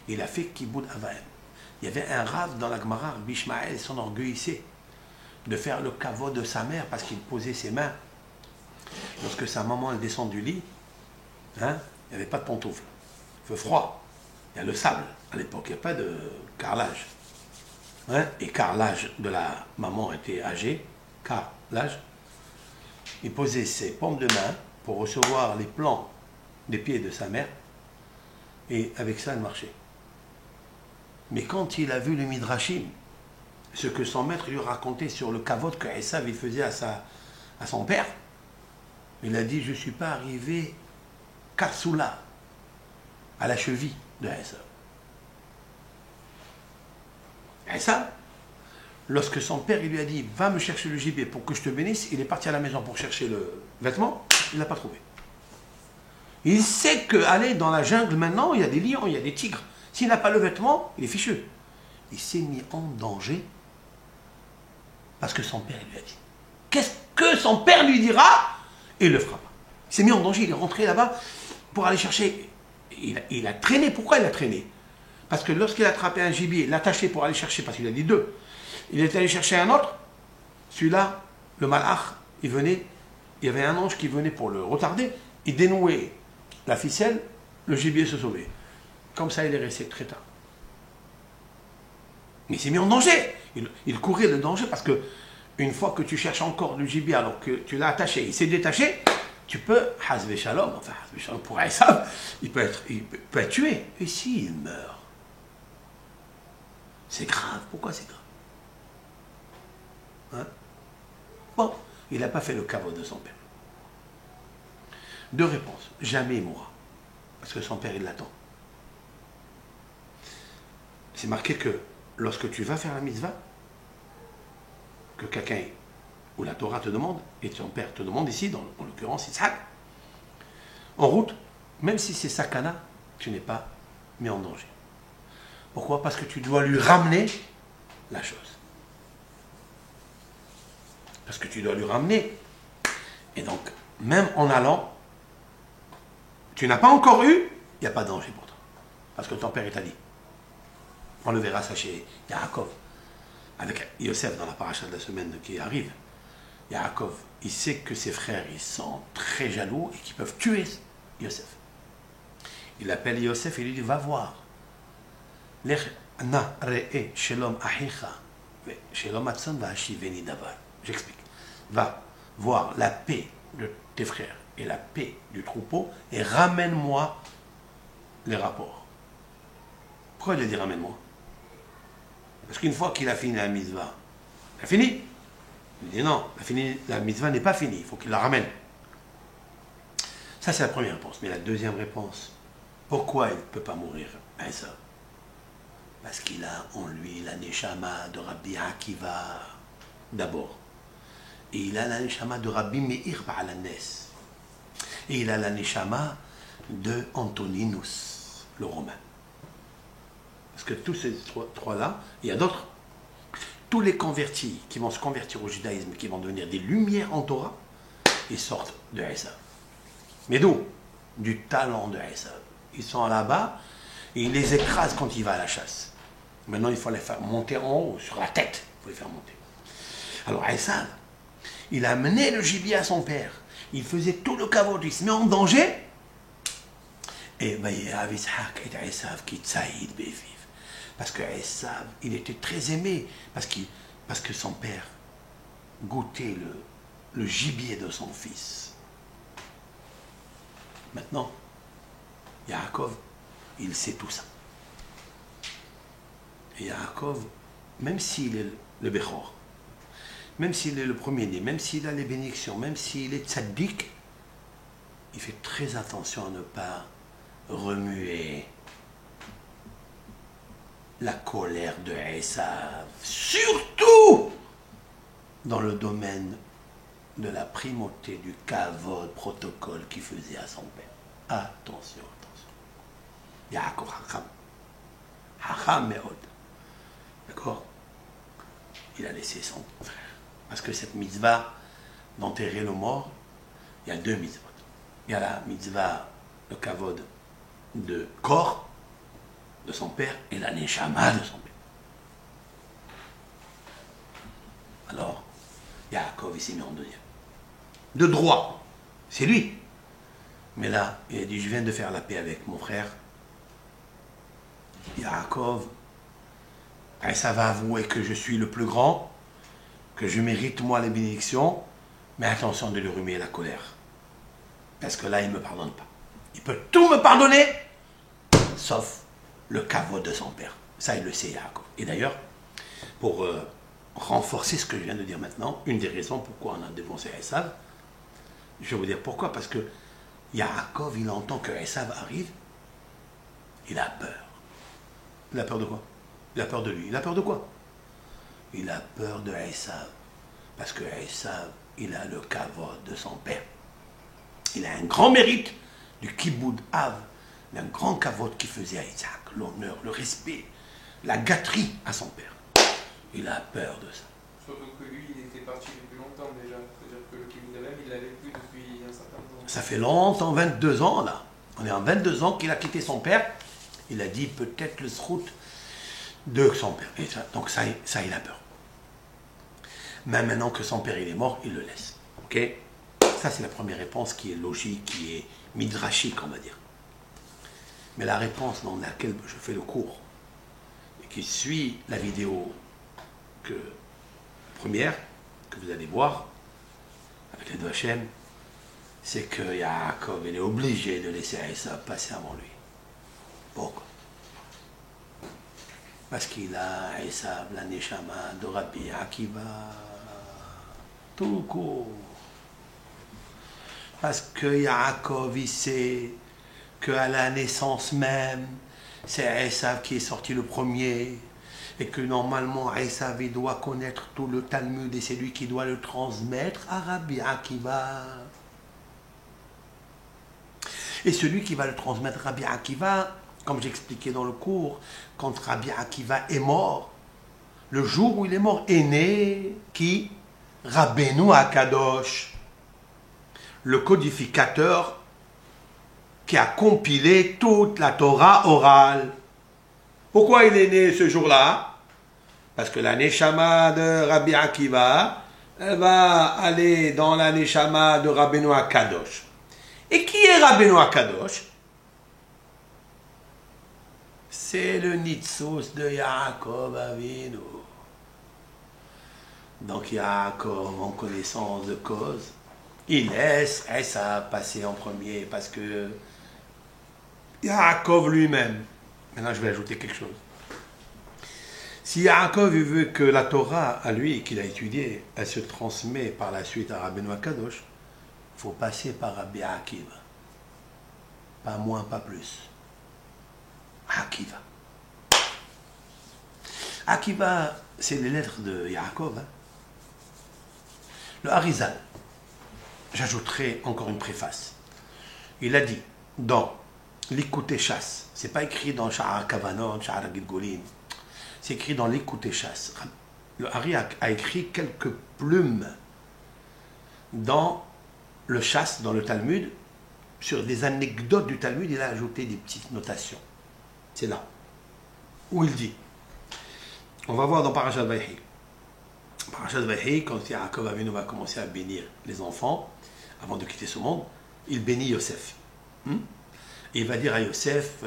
Il a fait Kiboud Avaim. Il y avait un rave dans la Gemara, Bishmael s'enorgueillissait de faire le kavod de sa mère parce qu'il posait ses mains. Lorsque sa maman elle descend du lit, il n'y avait pas de pantoufles. Il fait froid. Il y a le sable à l'époque, il n'y a pas de carrelage. hein, et car l'âge de la maman était âgé, car l'âge, il posait ses paumes de main pour recevoir les plans des pieds de sa mère, et avec ça, il marchait. Mais quand il a vu le Midrashim, ce que son maître lui racontait sur le kavod que Esav il faisait à son père, il a dit, je ne suis pas arrivé Karsoula, à la cheville de Esav. Esav, lorsque son père il lui a dit, va me chercher le gibier pour que je te bénisse, il est parti à la maison pour chercher le vêtement, il ne l'a pas trouvé. Il sait qu'aller dans la jungle maintenant, il y a des lions, il y a des tigres. S'il n'a pas le vêtement, il est fichu. Il s'est mis en danger parce que son père lui a dit. Qu'est-ce que son père lui dira? Et il ne le fera pas. Il s'est mis en danger, il est rentré là-bas pour aller chercher. Il a traîné. Pourquoi il a traîné? Parce que lorsqu'il a attrapé un gibier, l'attaché pour aller chercher, parce qu'il a dit deux, il est allé chercher un autre. Celui-là, le malach, il venait, il y avait un ange qui venait pour le retarder, il dénouait la ficelle, le gibier se sauvait. Comme ça, il est resté très tard. Mais il s'est mis en danger. Il courait le danger parce que une fois que tu cherches encore le gibier alors que tu l'as attaché, il s'est détaché, tu peux, Hazvé Shalom, enfin, Hazvé Shalom pour Esav, il peut être tué. Et s'il meurt, c'est grave. Pourquoi c'est grave? Hein? Bon, il n'a pas fait le caveau de son père. Deux réponses. Jamais il mourra. Parce que son père, il l'attend. C'est marqué que lorsque tu vas faire la mitzvah, que quelqu'un, ou la Torah te demande, et ton père te demande ici, en l'occurrence Yitzhak, en route, même si c'est sakana, tu n'es pas mis en danger. Pourquoi? Parce que tu dois lui ramener la chose. Parce que tu dois lui ramener. Et donc, même en allant, tu n'as pas encore eu, il n'y a pas de danger pour toi. Parce que ton père t'a dit. On le verra ça chez Yaakov. Avec Yosef dans la paracha de la semaine qui arrive. Yaakov, il sait que ses frères, ils sont très jaloux et qu'ils peuvent tuer Yosef. Il appelle Yosef et lui dit, va voir. J'explique. Va voir la paix de tes frères et la paix du troupeau et ramène-moi les rapports. Pourquoi il a dit ramène-moi? Parce qu'une fois qu'il a fini la mitzvah, il a fini. Il dit non, la mitzvah n'est pas finie, il faut qu'il la ramène. Ça c'est la première réponse. Mais la deuxième réponse, pourquoi il ne peut pas mourir? Ça. Parce qu'il a en lui la neshama de Rabbi Akiva d'abord. Et il a la neshama de Rabbi Meir Ba'alanes. Et il a la neshama de Antoninus, le romain. Parce que tous ces trois-là, il y a d'autres. Tous les convertis qui vont se convertir au judaïsme, qui vont devenir des lumières en Torah, ils sortent de Esav. Mais d'où? Du talent de Esav. Ils sont là-bas et il les écrase quand il va à la chasse. Maintenant, il faut les faire monter en haut, sur la tête. Il faut les faire monter. Alors Esav, il a amené le gibier à son père. Il faisait tout le kavod, il se met en danger. Et il y a Yitzhak et Esav qui tsaïd béviv. Parce que Esav, il était très aimé, parce que son père goûtait le gibier de son fils. Maintenant, Yaakov, il sait tout ça. Et Yaakov, même s'il est le Bechor, même s'il est le premier-né, même s'il a les bénédictions, même s'il est tzaddik, il fait très attention à ne pas remuer la colère de Esav, surtout dans le domaine de la primauté du kavod protocole qu'il faisait à son père. Attention, attention. Yaakov Hacham. Hacham Meod. D'accord? Il a laissé son frère. Parce que cette mitzvah d'enterrer le mort, il y a deux mitzvot. Il y a la mitzvah, le kavod de corps, de son père, et la neshama de son père. Alors, Yaakov, il s'est mis en deuxième. De droit, c'est lui. Mais là, il a dit, je viens de faire la paix avec mon frère. Yaakov, Ça va avouer que je suis le plus grand, que je mérite moi les bénédictions, mais attention de lui remuer la colère. Parce que là, il ne me pardonne pas. Il peut tout me pardonner, sauf le caveau de son père. Ça, il le sait, Yaakov. Et d'ailleurs, pour renforcer ce que je viens de dire maintenant, une des raisons pourquoi on a défoncé Esav, je vais vous dire pourquoi. Parce que Yaakov, il entend que Esav arrive, il a peur. Il a peur de quoi? Il a peur de lui. Il a peur de quoi? Il a peur de Esav. Parce que Esav, il a le kavod de son père. Il a un grand mérite du kiboud Av, d'un grand kavod qui faisait à Isaac, l'honneur, le respect, la gâterie à son père. Il a peur de ça. Surtout que lui, il était parti depuis longtemps déjà. C'est-à-dire que le kiboud Av, il l'avait plus depuis un certain temps. Ça fait longtemps, 22 ans là. On est en 22 ans qu'il a quitté son père. Il a dit peut-être le srout de son père. Et ça, donc ça, il a peur. Même maintenant que son père il est mort, il le laisse. Ok? Ça c'est la première réponse qui est logique, qui est midrashique, on va dire. Mais la réponse dans laquelle je fais le cours, et qui suit la vidéo première, que vous allez voir, avec les deux Hachem, c'est que Yaakov, il est obligé de laisser Esav passer avant lui. Pourquoi? Parce qu'il a Esav, la Neshama de Rabbi Akiva, tout court. Parce que Yaakov, il sait qu'à la naissance même, c'est Esav qui est sorti le premier, et que normalement Esav, il doit connaître tout le Talmud, et c'est lui qui doit le transmettre à Rabbi Akiva. Et celui qui va le transmettre à Rabbi Akiva, comme j'expliquais dans le cours, quand Rabbi Akiva est mort, le jour où il est mort, est né qui? Rabbeinu Akadosh, le codificateur qui a compilé toute la Torah orale. Pourquoi il est né ce jour-là? Parce que la Neshama de Rabbi Akiva, elle va aller dans la Neshama de Rabbeinu Akadosh. Et qui est Rabbeinu Akadosh? C'est le Nitzos de Yaakov Avinu. Donc Yaakov, en connaissance de cause, il laisse Esav passer en premier parce que Yaakov lui-même, maintenant je vais ajouter quelque chose. Si Yaakov veut que la Torah, à lui, qu'il a étudiée, elle se transmet par la suite à Rabbeinu Akadosh, il faut passer par Rabbi Akiva. Pas moins, pas plus. Akiva. Akiva, c'est les lettres de Yaakov. Hein. Le Harizal, j'ajouterai encore une préface. Il a dit, dans l'Ikouté Chasse, c'est pas écrit dans Sha'ar Kavanot, Sha'ar Gilgolin, c'est écrit dans l'Ikouté Chasse. Le Hari a écrit quelques plumes dans le Chasse, dans le Talmud, sur des anecdotes du Talmud, il a ajouté des petites notations. C'est là où il dit, on va voir dans Parashat Vayhi. Parashat Vayhi, quand Yaakov Avinu va commencer à bénir les enfants, avant de quitter ce monde, il bénit Yosef. Et il va dire à Yosef,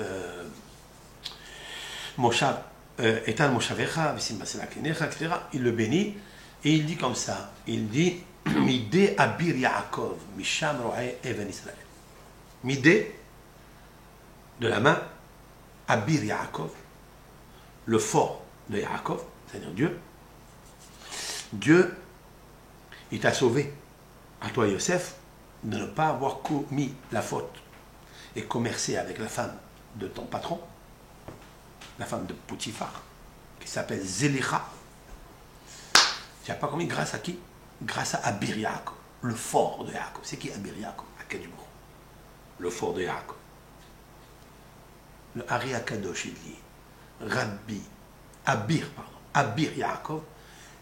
Etan Moshavecha, etc. Il le bénit, et il dit comme ça, il dit, Midé Abir Yaakov, Misham Ro'e Even Israël. Midé, de la main, Abir Yaakov, le fort de Yaakov, c'est-à-dire Dieu. Dieu, il t'a sauvé, à toi Yosef, de ne pas avoir commis la faute et commercé avec la femme de ton patron, la femme de Potiphar, qui s'appelle Zélicha. Tu n'as pas commis grâce à qui? Grâce à Abir Yaakov, le fort de Yaakov. C'est qui Abir Yaakov? Akadubro, le fort de Yaakov. Le Hari Akadosh, il dit, Abir Yaakov,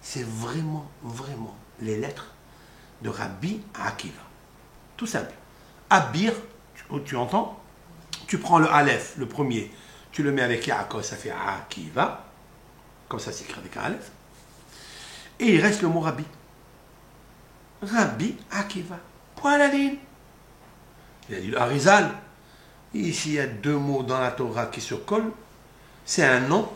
c'est vraiment, vraiment les lettres de Rabbi Akiva. Tout simple. Abir, tu entends? Tu prends le Aleph, le premier, tu le mets avec Yaakov, ça fait Akiva, comme ça s'écrit avec un Aleph. Et il reste le mot Rabbi. Rabbi Akiva. Point à la ligne. Il a dit le Harizal. Ici, il y a deux mots dans la Torah qui se collent. C'est un nom,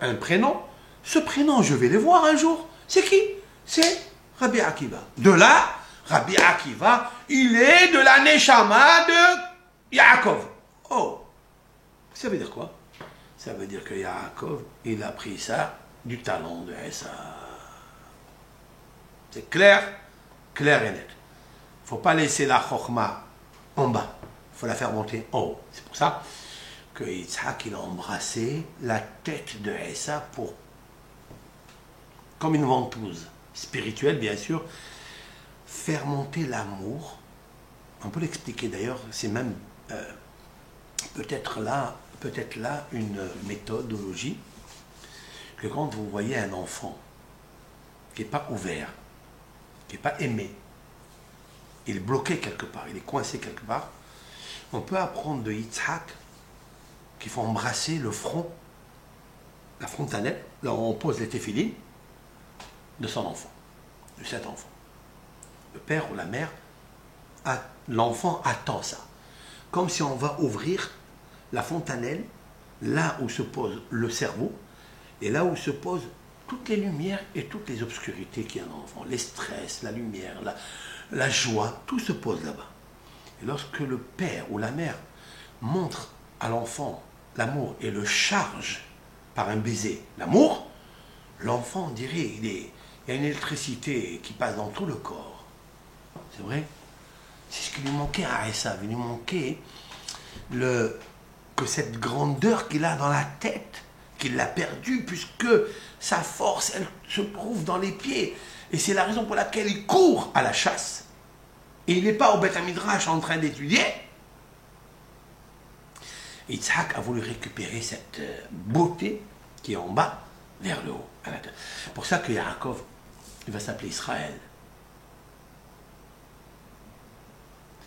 un prénom ce prénom, je vais le voir un jour. C'est qui? C'est Rabbi Akiva. De là, Rabbi Akiva, il est de la Neshama de Yaakov. Oh, ça veut dire quoi? Ça veut dire que Yaakov, il a pris ça du talon de Esa. C'est clair, clair et net. Il ne faut pas laisser la chokhma en bas. Il faut la faire monter en haut. C'est pour ça que Yitzhak, il a embrassé la tête de Esa pour, comme une ventouse spirituelle, bien sûr, faire monter l'amour. On peut l'expliquer d'ailleurs, c'est même peut-être là une méthodologie que quand vous voyez un enfant qui n'est pas ouvert, qui n'est pas aimé, il est bloqué quelque part, il est coincé quelque part, on peut apprendre de Yitzhak qu'il faut embrasser le front, la frontanelle, là où on pose les téphilines de son enfant, de cet enfant. Le père ou la mère, l'enfant attend ça. Comme si on va ouvrir la fontanelle, là où se pose le cerveau, et là où se posent toutes les lumières et toutes les obscurités qu'il y a dans l'enfant. Les stress, la lumière, la joie, tout se pose là-bas. Et lorsque le père ou la mère montre à l'enfant l'amour et le charge par un baiser l'amour, l'enfant, on dirait, il y a une électricité qui passe dans tout le corps. C'est vrai? C'est ce qui lui manquait à Esa. Il lui manquait que cette grandeur qu'il a dans la tête, qu'il l'a perdue, puisque sa force, elle se trouve dans les pieds. Et c'est la raison pour laquelle il court à la chasse. Et il n'est pas au Beth Midrash en train d'étudier. Yitzhak a voulu récupérer cette beauté qui est en bas vers le haut. C'est pour ça que Yaakov, il va s'appeler Israël.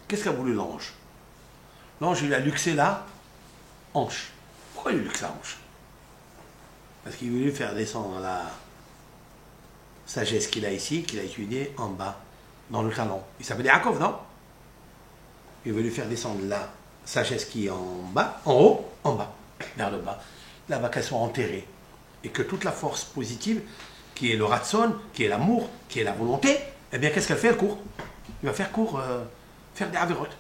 Qu'est-ce qu'a voulu l'ange? L'ange, il a luxé la hanche. Pourquoi il a luxé la hanche? Parce qu'il voulait faire descendre la sagesse qu'il a ici, qu'il a étudiée en bas, dans le talon. Il s'appelle Yaakov, non? Il veut lui faire descendre la sagesse qui est en bas, en haut, en bas, vers le bas. Là-bas, qu'elle soit enterrée. Et que toute la force positive, qui est le ratson, qui est l'amour, qui est la volonté, eh bien, qu'est-ce qu'elle fait? Elle court. Il va faire court, faire des avérotes.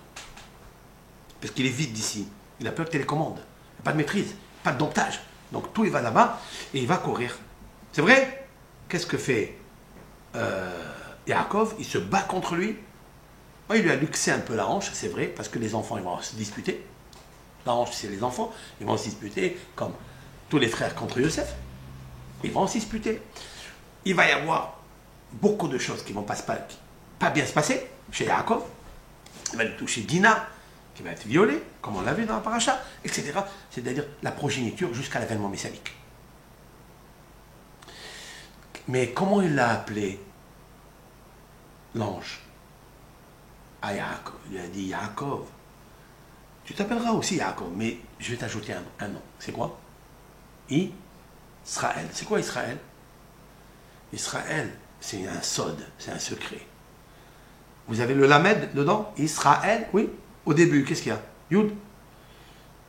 Parce qu'il est vide d'ici. Il a peur de télécommande. Il n'a pas de maîtrise, pas de domptage. Donc tout, il va là-bas et il va courir. C'est vrai? Qu'est-ce que fait Yaakov? Il se bat contre lui. Il lui a luxé un peu la hanche, c'est vrai, parce que les enfants, ils vont se disputer. La hanche, c'est les enfants. Ils vont se disputer comme tous les frères contre Yosef. Ils vont se disputer. Il va y avoir beaucoup de choses qui ne vont pas bien se passer chez Yaakov. Il va lui toucher Dina, qui va être violée, comme on l'a vu dans la paracha, etc. C'est-à-dire la progéniture jusqu'à l'avènement messianique. Mais comment il l'a appelé, l'ange, à Yaakov? Il lui a dit, Yaakov, tu t'appelleras aussi Yaakov, mais je vais t'ajouter un nom. C'est quoi? Israël. C'est quoi Israël? Israël, c'est un sod, c'est un secret. Vous avez le lamed dedans? Israël, oui. Au début, qu'est-ce qu'il y a? Yud.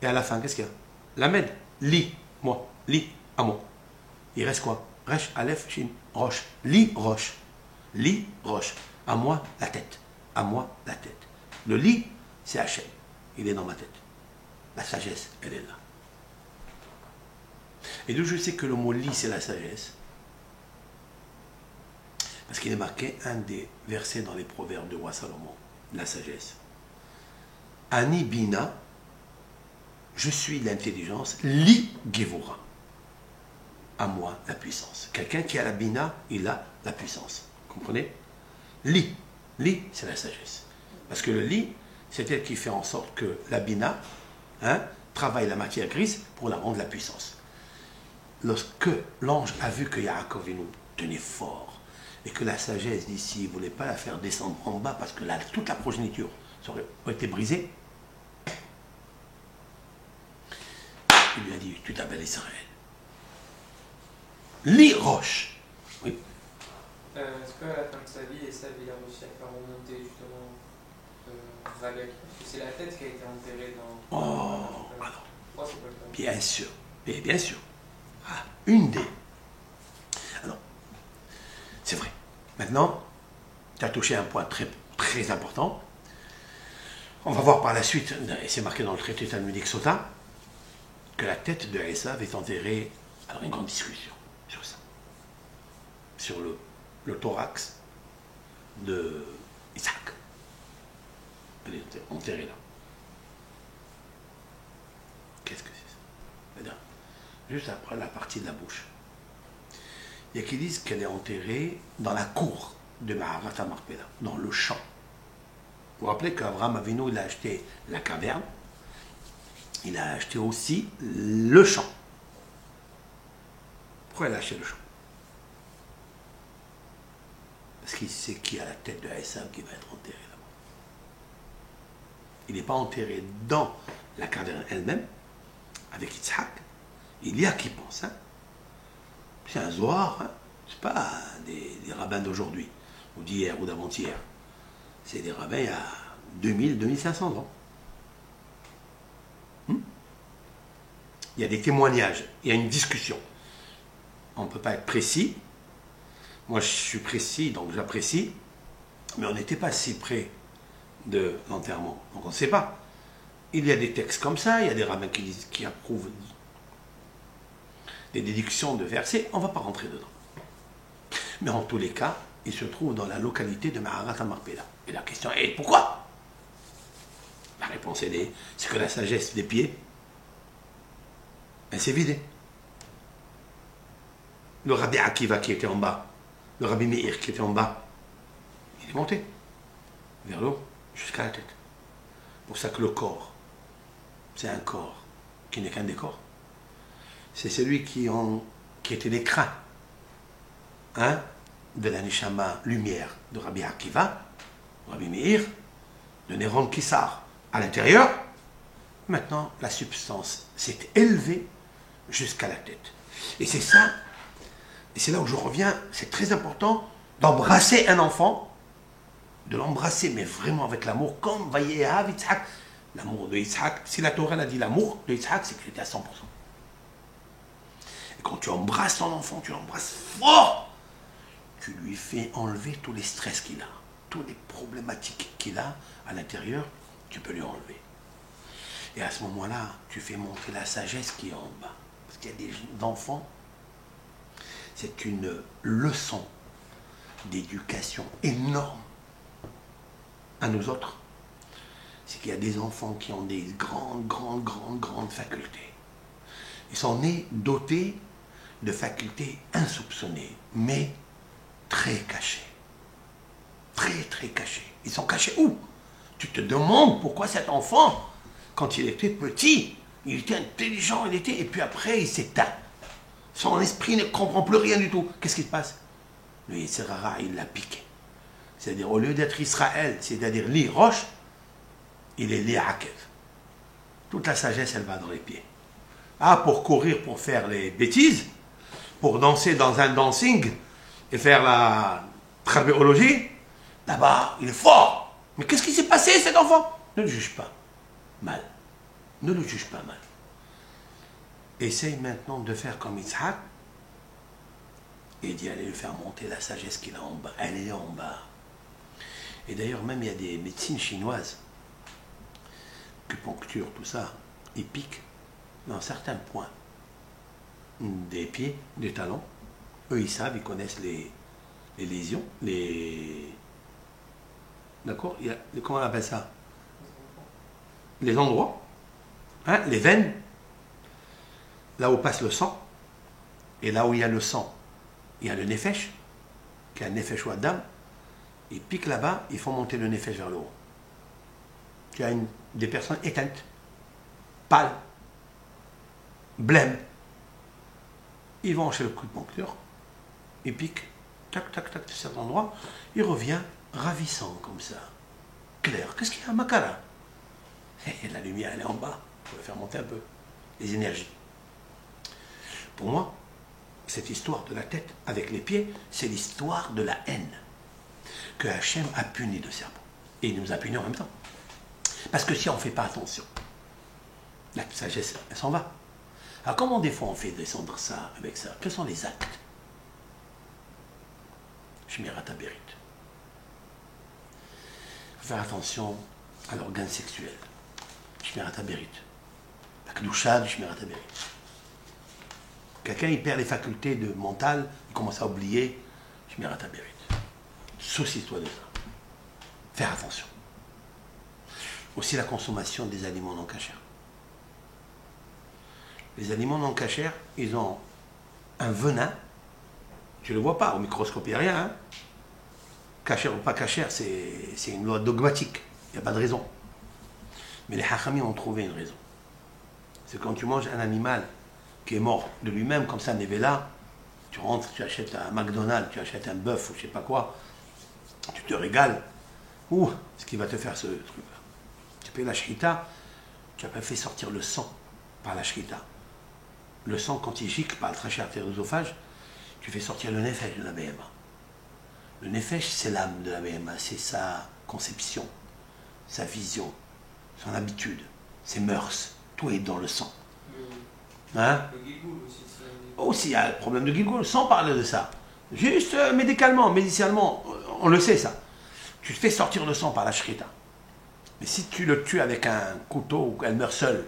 Et à la fin, qu'est-ce qu'il y a? Lamed, li, moi, li, à moi. Il reste quoi? Resh, Aleph, Shin, Roche. Li, Roche. Li, Roche. À moi, la tête. À moi, la tête. Le li, c'est Hachem. Il est dans ma tête. La sagesse, elle est là. Et d'où je sais que le mot li, c'est la sagesse? Parce qu'il est marqué un des versets dans les proverbes du roi Salomon, la sagesse. Ani bina, je suis l'intelligence, li gevura. À moi, la puissance. Quelqu'un qui a la bina, il a la puissance. Comprenez? Li, c'est la sagesse. Parce que le li, c'est elle qui fait en sorte que la bina travaille la matière grise pour la rendre la puissance. Lorsque l'ange a vu que Yaakov nous tenait fort, et que la sagesse d'ici ne voulait pas la faire descendre en bas parce que là, toute la progéniture aurait été brisée, il lui a dit, tu t'appelles Israël. Roche. Oui. Est-ce qu'à la fin de sa vie, Esav il a réussi à faire remonter justement Rabek? Parce que c'est la tête qui a été enterrée dans... Oh, alors, Oh, c'est pas le cas. bien sûr, bien sûr. Ah, une des Maintenant, tu as touché un point très, très important. On va voir par la suite, et c'est marqué dans le traité talmudique Sota, que la tête de Esav est enterrée. Alors, une grande discussion sur ça. Sur le thorax de Isaac. Elle est enterrée là. Qu'est-ce que c'est ça? C'est-à-dire, juste après la partie de la bouche. Il y a qui disent qu'elle est enterrée dans la cour de Maharat Marpella, dans le champ. Vous vous rappelez qu'Abraham Avinu, il a acheté la caverne, il a acheté aussi le champ. Pourquoi il a acheté le champ? Parce qu'il sait qu'il y a la tête de Esav qui va être enterrée là-bas. Il n'est pas enterré dans la caverne elle-même, avec Yitzhak. Il y a qui pense, hein? C'est un Zohar, hein? C'est pas des rabbins d'aujourd'hui, ou d'hier, ou d'avant-hier. C'est des rabbins il y a 2000, 2500 ans. Il y a des témoignages, il y a une discussion. On ne peut pas être précis. Moi, je suis précis, donc j'apprécie. Mais on n'était pas si près de l'enterrement. Donc on ne sait pas. Il y a des textes comme ça, il y a des rabbins qui approuvent des déductions de versets. On ne va pas rentrer dedans. Mais en tous les cas, il se trouve dans la localité de Maharat Marpella. Et la question est pourquoi? La réponse c'est que la sagesse des pieds, elle s'est vidée. Le rabbi Akiva qui était en bas, le rabbi Meir qui était en bas, il est monté vers l'eau jusqu'à la tête. C'est pour ça que le corps, c'est un corps qui n'est qu'un décor. C'est celui qui était l'écran, hein, de la Neshama lumière de Rabbi Akiva, Rabbi Meir, de Néron Kissar à l'intérieur. Maintenant, la substance s'est élevée jusqu'à la tête. Et c'est ça, et c'est là où je reviens, c'est très important d'embrasser un enfant, de l'embrasser, mais vraiment avec l'amour, comme Vayehav Yitzhak. L'amour de Yitzhak, si la Torah a dit l'amour de Yitzhak, c'est qu'il était à 100%. Et quand tu embrasses ton enfant, tu l'embrasses fort, tu lui fais enlever tous les stress qu'il a, toutes les problématiques qu'il a à l'intérieur, tu peux lui enlever. Et à ce moment-là, tu fais monter la sagesse qui est en bas. Parce qu'il y a des enfants, c'est une leçon d'éducation énorme à nous autres. C'est qu'il y a des enfants qui ont des grandes facultés. Ils sont nés dotés de facultés insoupçonnées, mais très cachées. Très cachées. Ils sont cachés où? Tu te demandes pourquoi cet enfant, quand il était petit, il était intelligent, et puis après il s'éteint. Son esprit ne comprend plus rien du tout. Qu'est-ce qui se passe? Le Yitzhara, il l'a piqué. C'est-à-dire, au lieu d'être Israël, c'est-à-dire Li Roche, il est Li Akev. Toute la sagesse, elle va dans les pieds. Ah, pour courir, pour faire les bêtises, pour danser dans un dancing et faire la trabéologie, là-bas, il est fort. Mais qu'est-ce qui s'est passé, cet enfant? Ne le juge pas mal. Ne le juge pas mal. Essaye maintenant de faire comme Yitzhak et d'y aller lui faire monter la sagesse qu'il a en bas. Elle est en bas. Et d'ailleurs, même il y a des médecines chinoises, acupuncture, tout ça, ils piquent dans certains points des pieds, des talons. Eux, ils savent, ils connaissent les lésions, D'accord? Comment on appelle ça? Les endroits, hein, les veines, là où passe le sang, et là où il y a le sang, il y a le nefesh, qui est un nefesh ou adam. Ils piquent là-bas, ils font monter le nefesh vers le haut. Tu as des personnes éteintes, pâles, blêmes. Ils vont chez le acupuncteur, ils piquent, tac, de cet endroit, il revient ravissant comme ça, clair. Qu'est-ce qu'il y a, Makara? Et la lumière, elle est en bas, pour le faire monter un peu, les énergies. Pour moi, cette histoire de la tête avec les pieds, c'est l'histoire de la haine que Hachem a puni le cerveau. Et il nous a punis en même temps. Parce que si on ne fait pas attention, la sagesse, elle s'en va. Alors comment des fois on fait descendre ça avec ça? Quels sont les actes? Shmirat Haberit. Faire attention à l'organe sexuel. Shmirat Haberit. La Kedusha du Shmirat Haberit. Quelqu'un, il perd les facultés mentales, il commence à oublier Shmirat Haberit. Soucie-toi de ça. Faire attention. Aussi la consommation des aliments non cachers. Les aliments non cachers, ils ont un venin. Tu ne le vois pas, au microscope, il n'y a rien. Hein. Cacher ou pas cacher, c'est une loi dogmatique. Il n'y a pas de raison. Mais les hachamim ont trouvé une raison. C'est quand tu manges un animal qui est mort de lui-même, comme ça, Nevela, tu rentres, tu achètes un McDonald's, tu achètes un bœuf ou je ne sais pas quoi, tu te régales. Ouh, ce qui va te faire ce truc-là. Tu fais la shrita, tu n'as pas fait sortir le sang par la shrita. Le sang, quand il gicle par le trachet artério-œsophage, tu fais sortir le nefesh de la BMA. Le nefesh, c'est l'âme de la BMA, c'est sa conception, sa vision, son habitude, ses mœurs. Tout est dans le sang. Hein? Le guilgoul aussi. Aussi, il y a le problème de guilgoul, sans parler de ça. Juste médicalement, on le sait ça. Tu te fais sortir le sang par la shrita. Mais si tu le tues avec un couteau ou qu'elle meurt seule,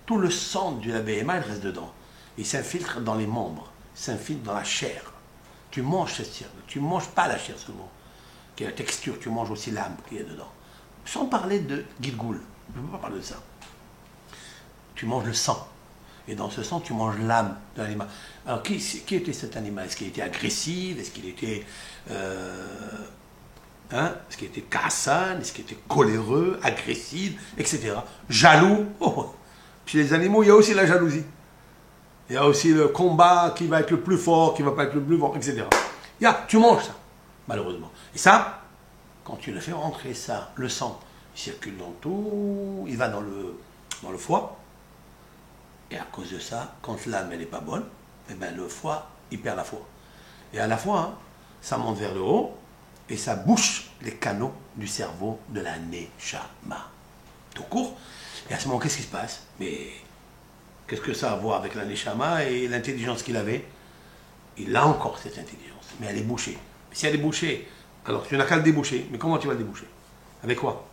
tout le sang de la BMA, il reste dedans. Il s'infiltre dans les membres, il s'infiltre dans la chair. Tu manges cette chair, tu ne manges pas la chair seulement, qui est la texture, tu manges aussi l'âme qui est dedans. Sans parler de guilgoul, je ne veux pas parler de ça. Tu manges le sang. Et dans ce sang, tu manges l'âme de l'animal. Alors, qui était cet animal? Est-ce qu'il était agressif? Est-ce qu'il était... Est-ce qu'il était kassan? Est-ce qu'il était coléreux, agressif, etc. Jaloux? Oh. Chez les animaux, il y a aussi la jalousie. Il y a aussi le combat qui va être le plus fort, qui ne va pas être le plus fort, etc. Tu manges ça, malheureusement. Et ça, quand tu le fais rentrer, ça, le sang, il circule dans tout, il va dans le foie. Et à cause de ça, quand l'âme, elle n'est pas bonne, eh ben, le foie, il perd la foi. Et à la fois, hein, ça monte vers le haut, et ça bouche les canaux du cerveau de la neshama. Tout court. Et à ce moment, qu'est-ce qui se passe? Mais qu'est-ce que ça a à voir avec la neshama et l'intelligence qu'il avait? Il a encore cette intelligence, mais elle est bouchée. Mais si elle est bouchée, alors tu n'as qu'à le déboucher. Mais comment tu vas le déboucher? Avec quoi?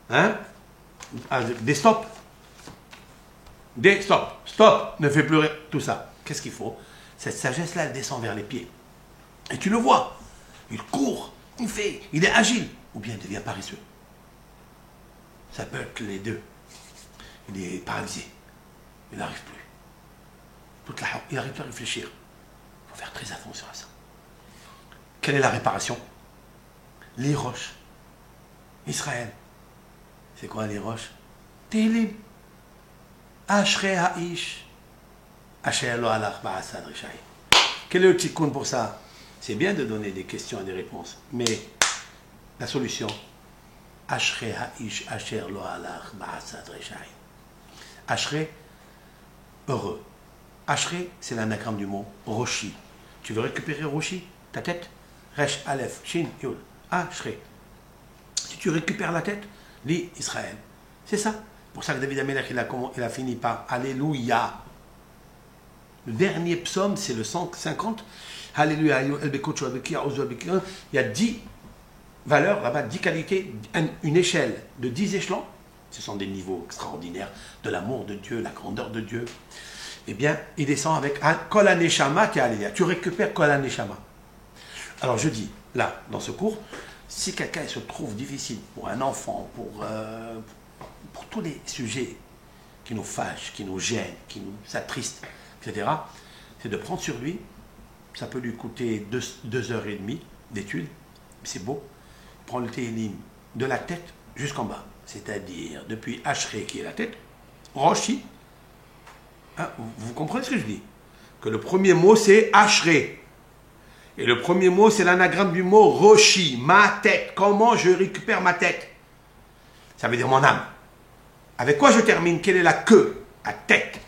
Hein? Avec des stops. Stop, ne fais plus rien. Tout ça. Qu'est-ce qu'il faut? Cette sagesse-là, elle descend vers les pieds. Et tu le vois. Il court, il est agile. Ou bien il devient paresseux. Ça peut être les deux. Il est paralysé. Il n'arrive plus. Il n'arrive plus à réfléchir. Il faut faire très attention à ça. Quelle est la réparation? Les roches. Israël. C'est quoi les roches? Télim. Ashrei ha'ish. Asher lo halach ba'asad rishai. Quel est le tikkun pour ça? C'est bien de donner des questions et des réponses, mais la solution, Ashrei ha'ish asher lo halach ba'asad rishai. Ashrei, heureux. Ashrei, c'est l'anagramme du mot Roshi. Tu veux récupérer Roshi, ta tête? Resh, Aleph, Shin, Yud. Ashrei. Si tu récupères la tête, lis Israël. C'est ça. Pour ça que David Amelech, il a fini par Alléluia. Le dernier psaume, c'est le 150. Alléluia. Il y a 10 valeurs là-bas, 10 qualités, une échelle de 10 échelons. Ce sont des niveaux extraordinaires de l'amour de Dieu, la grandeur de Dieu. Eh bien, il descend avec Kol HaNeshama qui est Alléluia. Tu récupères Kol HaNeshama. Alors je dis, là, dans ce cours, si quelqu'un se trouve difficile pour un enfant, pour tous les sujets qui nous fâchent, qui nous gênent, qui nous attristent, etc., c'est de prendre sur lui. Ça peut lui coûter 2h30 d'études, mais c'est beau. Prendre le télim de la tête jusqu'en bas, c'est-à-dire depuis Ashrei qui est la tête, Roshi. Hein, vous comprenez ce que je dis? Que le premier mot c'est Ashrei. Et le premier mot c'est l'anagramme du mot Roshi, ma tête. Comment je récupère ma tête? Ça veut dire mon âme. Avec quoi je termine? Quelle est la queue? La tête.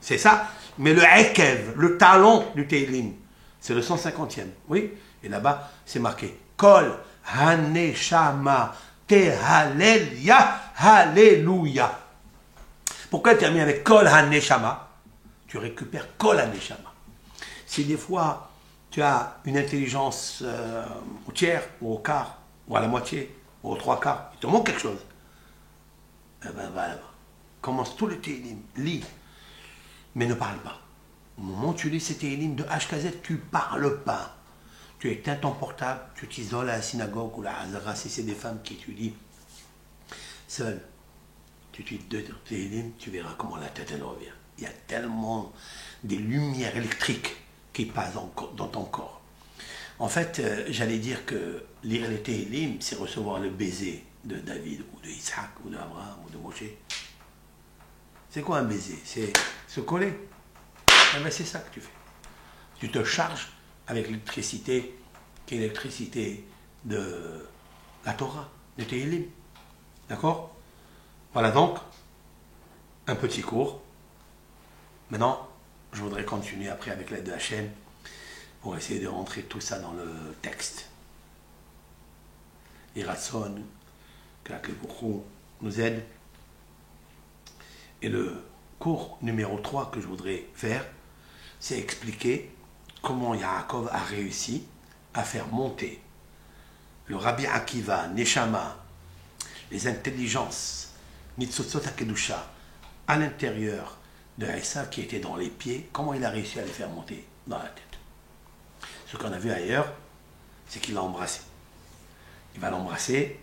C'est ça. Mais le ekev, le talon du Teilim, c'est le 150e. Oui. Et là-bas, c'est marqué Kol HaNeshama Tehalelia Alléluia. Pourquoi elle termine avec Kol HaNeshama? Tu récupères Kol HaNeshama. Si des fois, tu as une intelligence au tiers, ou au quart, ou à la moitié, ou aux trois quarts, il te manque quelque chose. Eh ben voilà, commence tout le télim, lis, mais ne parle pas. Au moment où tu lis ces télim de HKZ, tu parles pas. Tu éteins ton portable, tu t'isoles à la synagogue ou la Hazara, si c'est des femmes qui étudient seules. Tu utilises deux télim, tu verras comment la tête elle revient. Il y a tellement des lumières électriques qui passent dans ton corps. En fait, j'allais dire que lire les télim, c'est recevoir le baiser de David, ou de Isaac, ou d'Abraham, ou de Moshe. C'est quoi un baiser? C'est se coller. Eh bien, c'est ça que tu fais. Tu te charges avec l'électricité, qui est l'électricité de la Torah, de Téhilim. D'accord? Voilà donc, un petit cours. Maintenant, je voudrais continuer après avec l'aide de Hachem pour essayer de rentrer tout ça dans le texte. Et Ratson, que la Kébourou nous aide. Et le cours numéro 3 que je voudrais faire, c'est expliquer comment Yaakov a réussi à faire monter le Rabbi Akiva, Neshama, les intelligences, Nitzotzot HaKedusha, à l'intérieur de Esav qui était dans les pieds, comment il a réussi à les faire monter dans la tête. Ce qu'on a vu ailleurs, c'est qu'il l'a embrassé. Il va l'embrasser,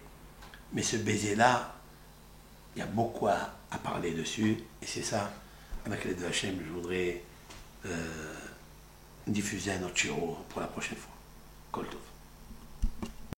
mais ce baiser-là, il y a beaucoup à parler dessus, et c'est ça, avec l'aide de Hachem, je voudrais diffuser un autre chiro pour la prochaine fois. Kol Tov.